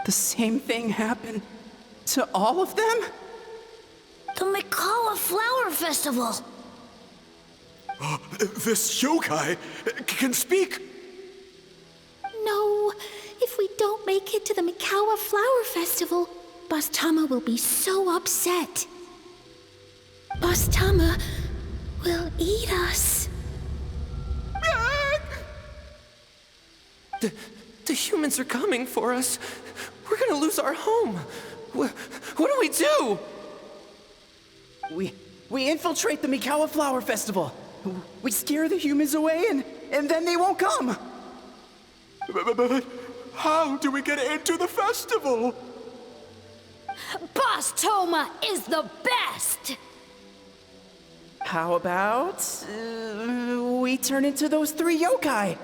Speaker 13: The same thing happened to all of them?
Speaker 7: The Mikawa Flower Festival!
Speaker 11: This yokai can speak!
Speaker 8: No, if we don't make it to the Mikawa Flower Festival, Boss Tama will be so upset. Boss Tama will eat us.
Speaker 14: The humans are coming for us. We're gonna lose our home. What do we do?
Speaker 13: We infiltrate the Mikawa Flower Festival. We scare the humans away and then they won't come.
Speaker 11: But how do we get into the festival?
Speaker 7: Boss Toma is the best!
Speaker 13: How about we turn into those 3 yokai?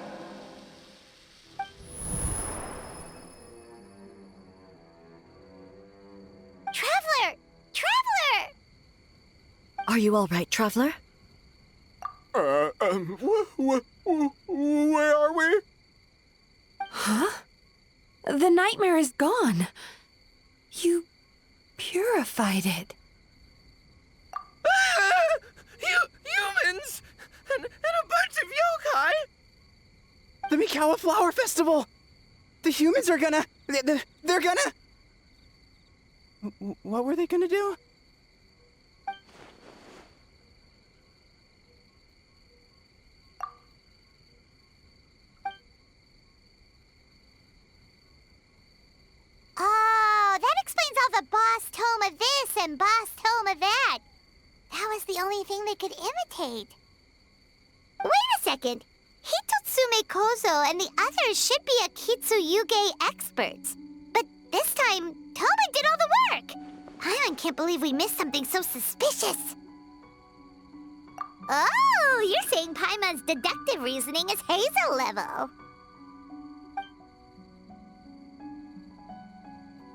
Speaker 1: Traveler! Traveler!
Speaker 6: Are you all right, Traveler?
Speaker 11: Where are we?
Speaker 2: Huh? The nightmare is gone. You purified it.
Speaker 13: Humans! And a bunch of yokai! The Mikawa Flower Festival! The humans are gonna... They're gonna... What were they gonna do?
Speaker 1: Oh, that explains all the Boss Toma this and Boss Toma that. That was the only thing they could imitate. Wait a second. Hitotsume Kozo and the others should be Akitsuyuge experts. But this time, Toma did all the work. Paimon can't believe we missed something so suspicious. Oh, you're saying Paimon's deductive reasoning is Hazel level.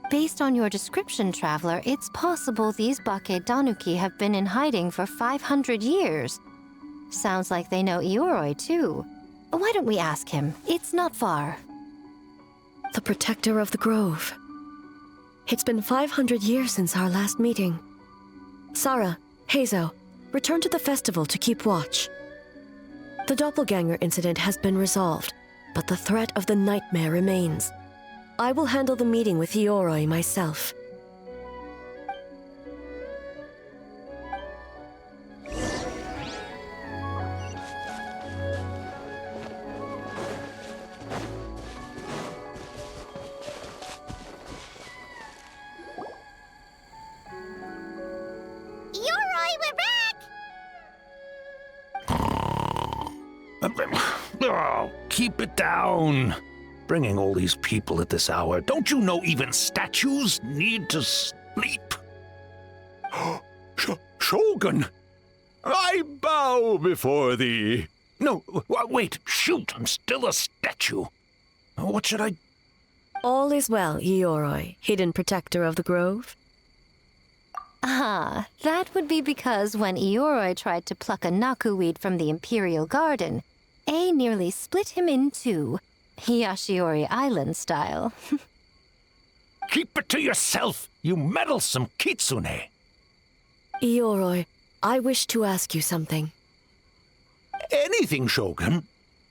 Speaker 9: Based on your description, Traveler, it's possible these Bakedanuki have been in hiding for 500 years. Sounds like they know Ioroi, too. Why don't we ask him? It's not far.
Speaker 6: The protector of the grove. It's been 500 years since our last meeting. Sarah, Hazo, return to the festival to keep watch. The doppelganger incident has been resolved, but the threat of the nightmare remains. I will handle the meeting with Ioroi myself.
Speaker 19: Oh, keep it down. Bringing all these people at this hour. Don't you know even statues need to sleep? Shogun! I bow before thee. No, wait, shoot, I'm still a statue. What should I...
Speaker 6: All is well, Ioroi, hidden protector of the grove.
Speaker 9: Ah, that would be because when Ioroi tried to pluck a Nakuweed from the Imperial Garden, A nearly split him in two, Yashiori Island style.
Speaker 19: Keep it to yourself, you meddlesome kitsune.
Speaker 6: Ioroi, I wish to ask you something.
Speaker 19: Anything, Shogun.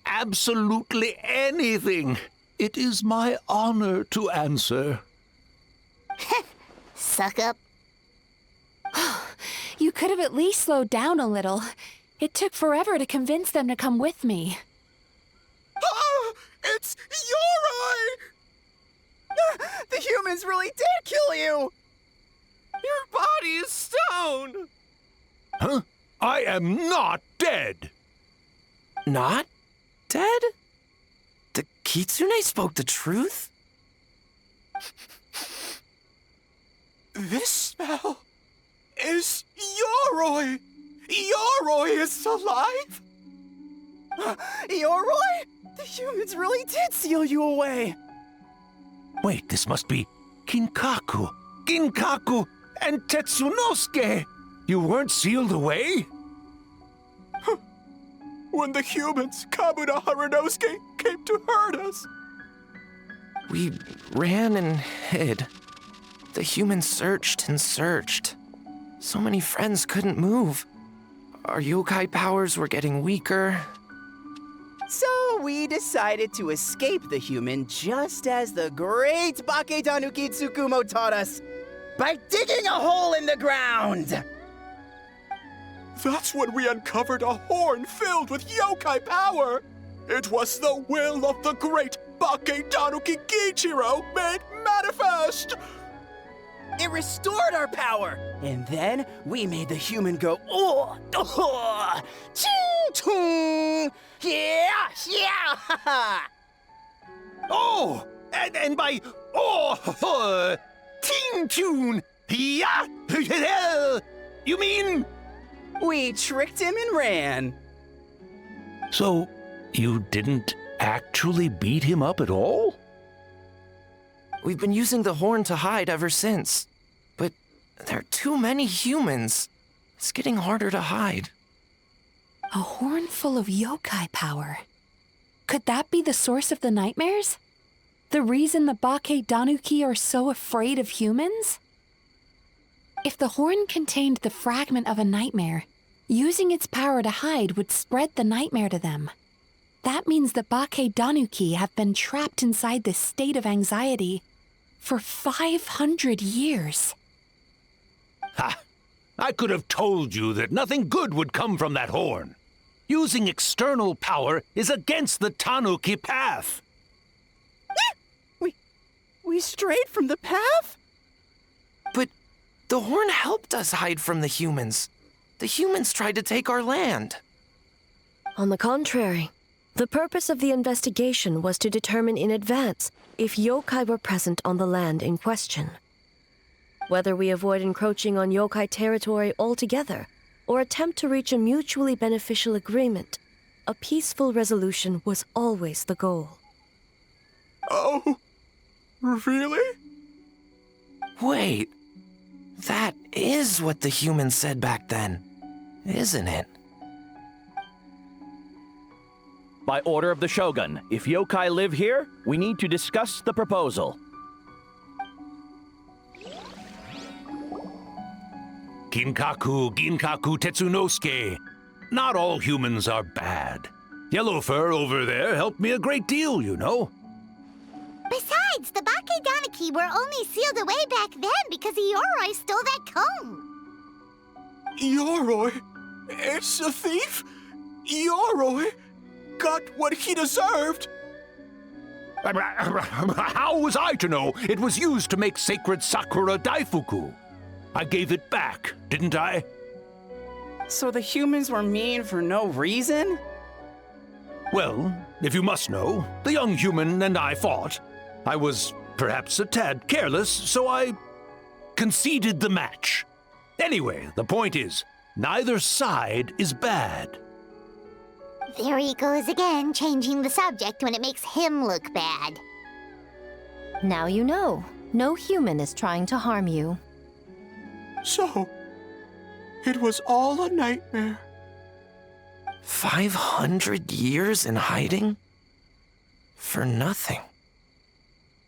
Speaker 19: Absolutely anything. It is my honor to answer.
Speaker 1: Suck up.
Speaker 2: You could have at least slowed down a little. It took forever to convince them to come with me.
Speaker 13: Oh, it's Ioroi! The humans really did kill you! Your body is stone!
Speaker 19: Huh? I am not dead!
Speaker 14: Not dead? The Kitsune spoke the truth?
Speaker 11: This smell is Ioroi! Ioroi is alive!
Speaker 13: Ioroi? The humans really did seal you away!
Speaker 19: Wait, this must be Kinkaku, and Tetsunosuke! You weren't sealed away?
Speaker 11: When the humans, Kabuto Harunosuke, came to hurt us!
Speaker 14: We ran and hid. The humans searched and searched. So many friends couldn't move. Our yokai powers were getting weaker.
Speaker 13: So we decided to escape the human just as the great Bakedanuki Tsukumo taught us, by digging a hole in the ground!
Speaker 11: That's when we uncovered a horn filled with yokai power! It was the will of the great Bakedanuki Gichiro made manifest!
Speaker 13: It restored our power, and then we made the human go, oh, oh, ching, yeah, yeah,
Speaker 19: Oh, and by ting tune, yeah, you mean?
Speaker 13: We tricked him and ran.
Speaker 19: So, you didn't actually beat him up at all?
Speaker 14: We've been using the horn to hide ever since. But there are too many humans. It's getting harder to hide.
Speaker 2: A horn full of yokai power. Could that be the source of the nightmares? The reason the Bakedanuki are so afraid of humans? If the horn contained the fragment of a nightmare, using its power to hide would spread the nightmare to them. That means the Bakedanuki have been trapped inside this state of anxiety for 500 years.
Speaker 19: Ha! I could have told you that nothing good would come from that horn. Using external power is against the Tanuki path.
Speaker 13: We strayed from the path?
Speaker 14: But the horn helped us hide from the humans. The humans tried to take our land.
Speaker 6: On the contrary, the purpose of the investigation was to determine in advance if yokai were present on the land in question. Whether we avoid encroaching on yokai territory altogether, or attempt to reach a mutually beneficial agreement. A peaceful resolution was always the goal.
Speaker 11: Oh, really?
Speaker 14: Wait, that is what the humans said back then, isn't it?
Speaker 16: By order of the Shogun, if yokai live here, we need to discuss the proposal.
Speaker 19: Ginkaku Tetsunosuke. Not all humans are bad. Yellowfur over there helped me a great deal, you know.
Speaker 1: Besides, the Bakedaniki were only sealed away back then because Ioroi stole that comb.
Speaker 11: Yoroi? It's a thief? Yoroi got what he deserved.
Speaker 19: How was I to know it was used to make sacred Sakura Daifuku? I gave it back, didn't I?
Speaker 13: So the humans were mean for no reason?
Speaker 19: Well, if you must know, the young human and I fought. I was perhaps a tad careless, so I conceded the match. Anyway, the point is, neither side is bad.
Speaker 1: There he goes again, changing the subject when it makes him look bad.
Speaker 9: Now you know. No human is trying to harm you.
Speaker 11: So, it was all a nightmare.
Speaker 14: 500 years in hiding? For nothing.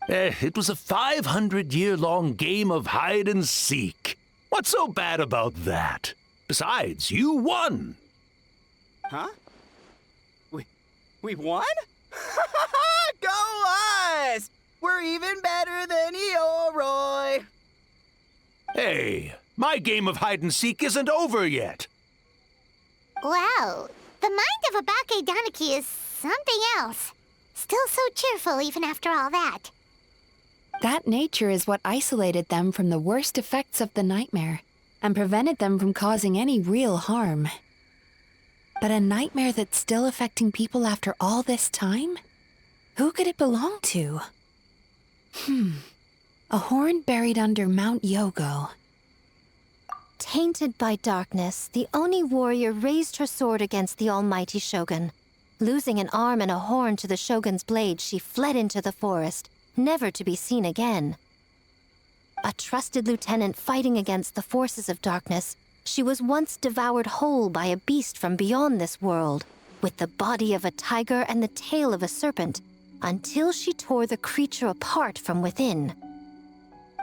Speaker 19: It was a 500-year-long game of hide and seek. What's so bad about that? Besides, you won.
Speaker 13: Huh? We won? Go us! We're even better than Ioroi!
Speaker 19: Hey, my game of hide and seek isn't over yet.
Speaker 1: Wow, the mind of a Bakedaniki is something else. Still so cheerful even after all that.
Speaker 2: That nature is what isolated them from the worst effects of the nightmare and prevented them from causing any real harm. But a nightmare that's still affecting people after all this time? Who could it belong to? A horn buried under Mount Yogo.
Speaker 9: Tainted by darkness, the Oni warrior raised her sword against the almighty Shogun. Losing an arm and a horn to the Shogun's blade, she fled into the forest, never to be seen again. A trusted lieutenant fighting against the forces of darkness, she was once devoured whole by a beast from beyond this world, with the body of a tiger and the tail of a serpent, until she tore the creature apart from within.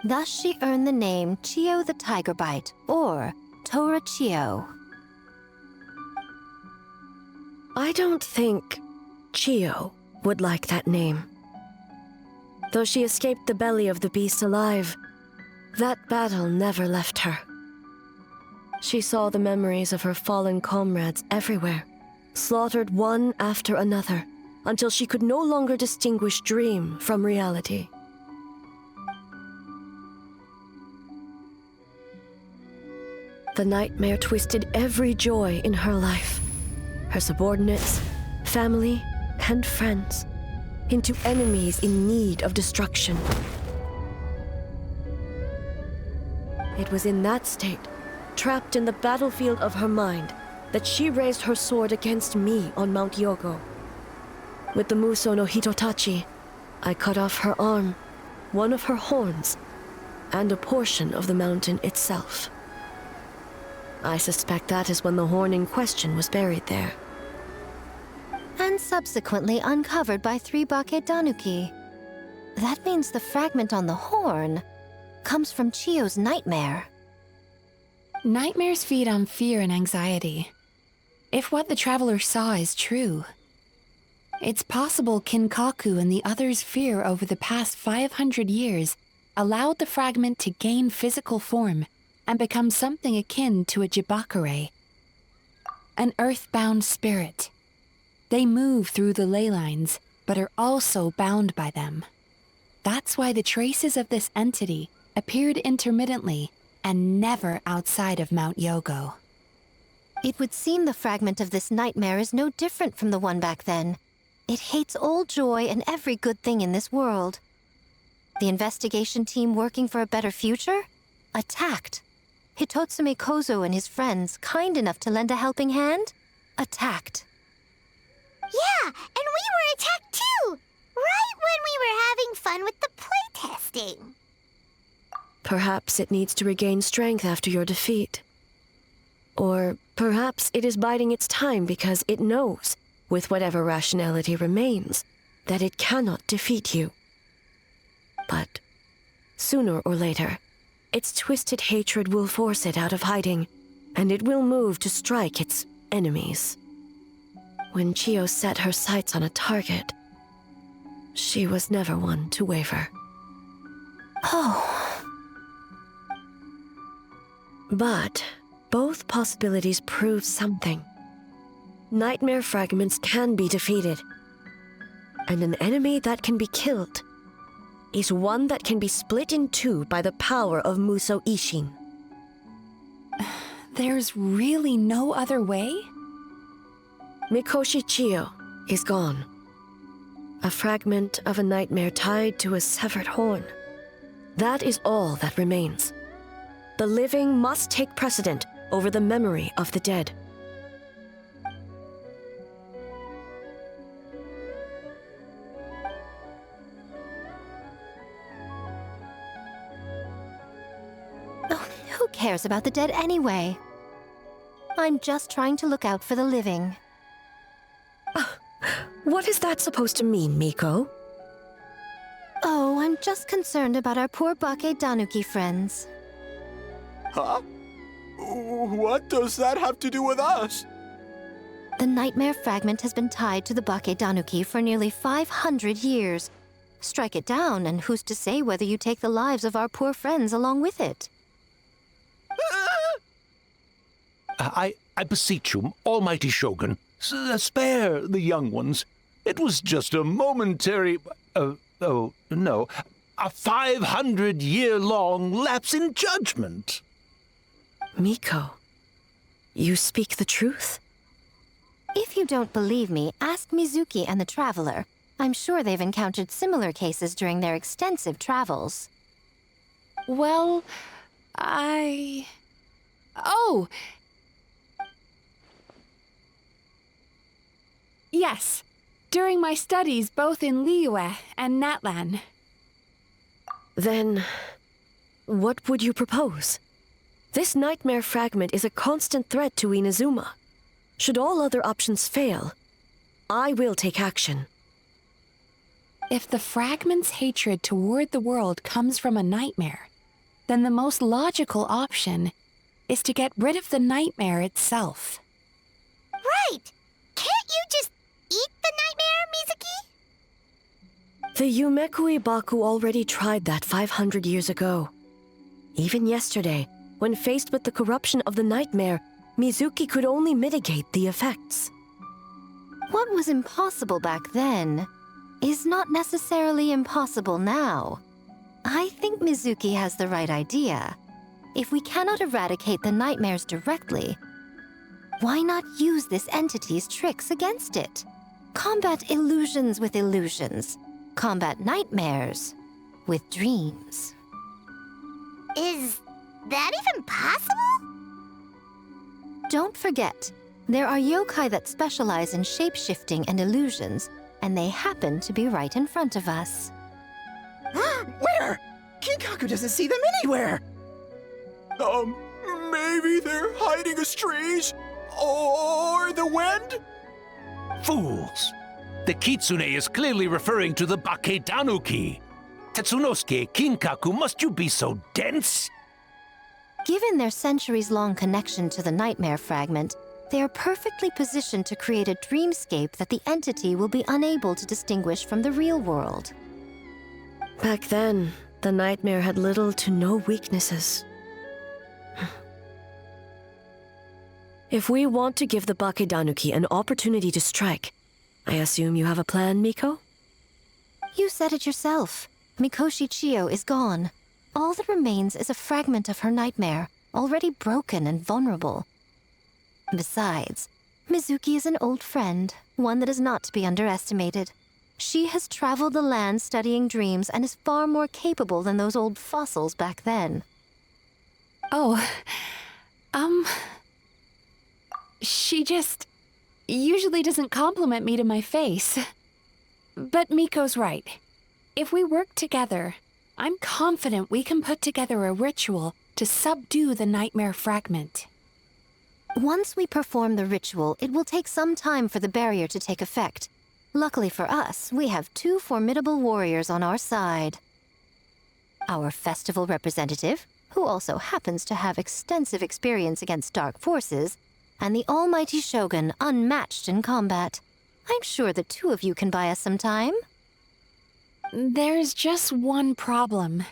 Speaker 9: Thus she earned the name Chio the Tiger Bite, or Tora Chio.
Speaker 6: I don't think Chio would like that name. Though she escaped the belly of the beast alive, that battle never left her. She saw the memories of her fallen comrades everywhere, slaughtered one after another, until she could no longer distinguish dream from reality. The nightmare twisted every joy in her life, her subordinates, family, and friends, into enemies in need of destruction. It was in that state, trapped in the battlefield of her mind, that she raised her sword against me on Mount Yogo. With the Muso no Hitotachi, I cut off her arm, one of her horns, and a portion of the mountain itself. I suspect that is when the horn in question was buried there.
Speaker 9: And subsequently uncovered by 3 Bakedanuki. That means the fragment on the horn comes from Chio's nightmare.
Speaker 2: Nightmares feed on fear and anxiety. If what the traveler saw is true, it's possible Kinkaku and the others' fear over the past 500 years allowed the fragment to gain physical form and become something akin to a Jibakure, an earthbound spirit. They move through the ley lines, but are also bound by them. That's why the traces of this entity appeared intermittently and never outside of Mount Yogo.
Speaker 9: It would seem the fragment of this nightmare is no different from the one back then. It hates all joy and every good thing in this world. The investigation team working for a better future? Attacked. Hitotsume Kozo and his friends, kind enough to lend a helping hand, attacked.
Speaker 1: Yeah, and we were attacked too! Right when we were having fun with the playtesting.
Speaker 6: Perhaps it needs to regain strength after your defeat. Or perhaps it is biding its time because it knows, with whatever rationality remains, that it cannot defeat you. But sooner or later, its twisted hatred will force it out of hiding, and it will move to strike its enemies. When Chiyo set her sights on a target, she was never one to waver.
Speaker 9: Oh.
Speaker 6: But both possibilities prove something. Nightmare fragments can be defeated, and an enemy that can be killed is one that can be split in two by the power of Muso Ishin.
Speaker 2: There's really no other way?
Speaker 6: Mikoshi Chiyo is gone. A fragment of a nightmare tied to a severed horn. That is all that remains. The living must take precedent over the memory of the dead.
Speaker 9: Oh, who cares about the dead anyway? I'm just trying to look out for the living.
Speaker 6: What is that supposed to mean, Miko?
Speaker 9: Oh, I'm just concerned about our poor Bake Danuki friends.
Speaker 11: Huh? What does that have to do with us?
Speaker 9: The nightmare fragment has been tied to the Bake Danuki for nearly 500 years. Strike it down, and who's to say whether you take the lives of our poor friends along with it?
Speaker 19: I beseech you, almighty Shogun, spare the young ones. It was just a momentary... a 500-year-long lapse in judgment.
Speaker 6: Miko, you speak the truth?
Speaker 9: If you don't believe me, ask Mizuki and the Traveler. I'm sure they've encountered similar cases during their extensive travels.
Speaker 2: Well, Oh! Yes, during my studies both in Liyue and Natlan.
Speaker 6: Then, what would you propose? This nightmare fragment is a constant threat to Inazuma. Should all other options fail, I will take action.
Speaker 2: If the fragment's hatred toward the world comes from a nightmare, then the most logical option is to get rid of the nightmare itself.
Speaker 1: Right! Can't you just eat the nightmare, Mizuki?
Speaker 6: The Yumekui Baku already tried that 500 years ago. Even yesterday, when faced with the corruption of the nightmare, Mizuki could only mitigate the effects.
Speaker 9: What was impossible back then is not necessarily impossible now. I think Mizuki has the right idea. If we cannot eradicate the nightmares directly, why not use this entity's tricks against it? Combat illusions with illusions. Combat nightmares with dreams.
Speaker 1: Is that even possible?
Speaker 9: Don't forget, there are yokai that specialize in shape-shifting and illusions, and they happen to be right in front of us.
Speaker 13: Where? Kinkaku doesn't see them anywhere!
Speaker 11: Maybe they're hiding us trees? Or the wind?
Speaker 19: Fools! The Kitsune is clearly referring to the Bake Danuki. Tetsunosuke, Kinkaku, must you be so dense?
Speaker 9: Given their centuries-long connection to the nightmare fragment, they are perfectly positioned to create a dreamscape that the entity will be unable to distinguish from the real world.
Speaker 6: Back then, the nightmare had little to no weaknesses. If we want to give the Bake Danuki an opportunity to strike, I assume you have a plan, Miko?
Speaker 9: You said it yourself. Mikoshi Chiyo is gone. All that remains is a fragment of her nightmare, already broken and vulnerable. Besides, Mizuki is an old friend, one that is not to be underestimated. She has traveled the land studying dreams and is far more capable than those old fossils back then.
Speaker 2: Oh, she just usually doesn't compliment me to my face. But Miko's right. If we work together, I'm confident we can put together a ritual to subdue the nightmare fragment.
Speaker 9: Once we perform the ritual, it will take some time for the barrier to take effect. Luckily for us, we have 2 formidable warriors on our side. Our festival representative, who also happens to have extensive experience against dark forces, and the almighty Shogun, unmatched in combat. I'm sure the 2 of you can buy us some time.
Speaker 2: There's just one problem.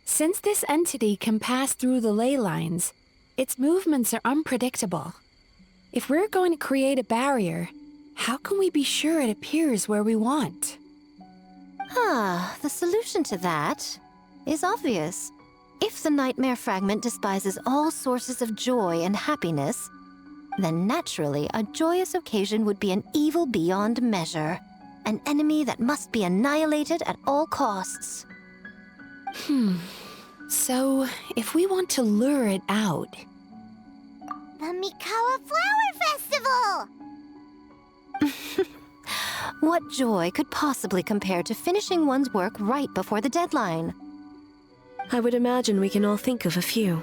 Speaker 2: Since this entity can pass through the ley lines, its movements are unpredictable. If we're going to create a barrier, how can we be sure it appears where we want?
Speaker 9: The solution to that is obvious. If the nightmare fragment despises all sources of joy and happiness, then naturally a joyous occasion would be an evil beyond measure. An enemy that must be annihilated at all costs.
Speaker 2: So, if we want to lure it out...
Speaker 1: The Mikawa Flower Festival!
Speaker 9: What joy could possibly compare to finishing one's work right before the deadline?
Speaker 6: I would imagine we can all think of a few.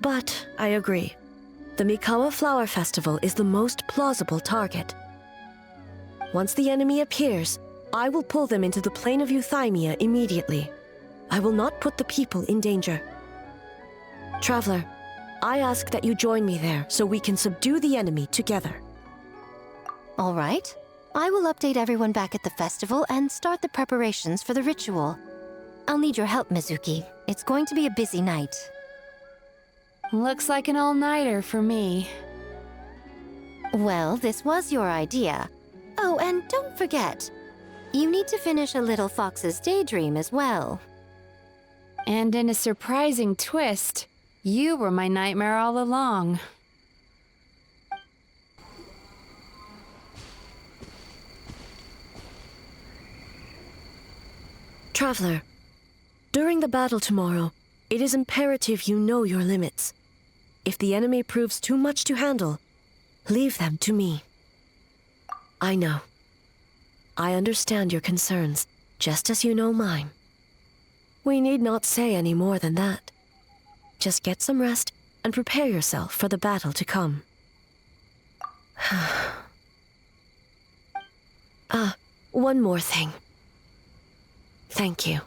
Speaker 6: But I agree. The Mikawa Flower Festival is the most plausible target. Once the enemy appears, I will pull them into the plane of Euthymia immediately. I will not put the people in danger. Traveler, I ask that you join me there so we can subdue the enemy together.
Speaker 9: All right. I will update everyone back at the festival and start the preparations for the ritual. I'll need your help, Mizuki. It's going to be a busy night.
Speaker 2: Looks like an all-nighter for me.
Speaker 9: Well, this was your idea. Oh, and don't forget, you need to finish a Little Fox's Daydream as well.
Speaker 2: And in a surprising twist, you were my nightmare all along.
Speaker 6: Traveler, during the battle tomorrow, it is imperative you know your limits. If the enemy proves too much to handle, leave them to me. I know. I understand your concerns, just as you know mine. We need not say any more than that. Just get some rest and prepare yourself for the battle to come. One more thing. Thank you.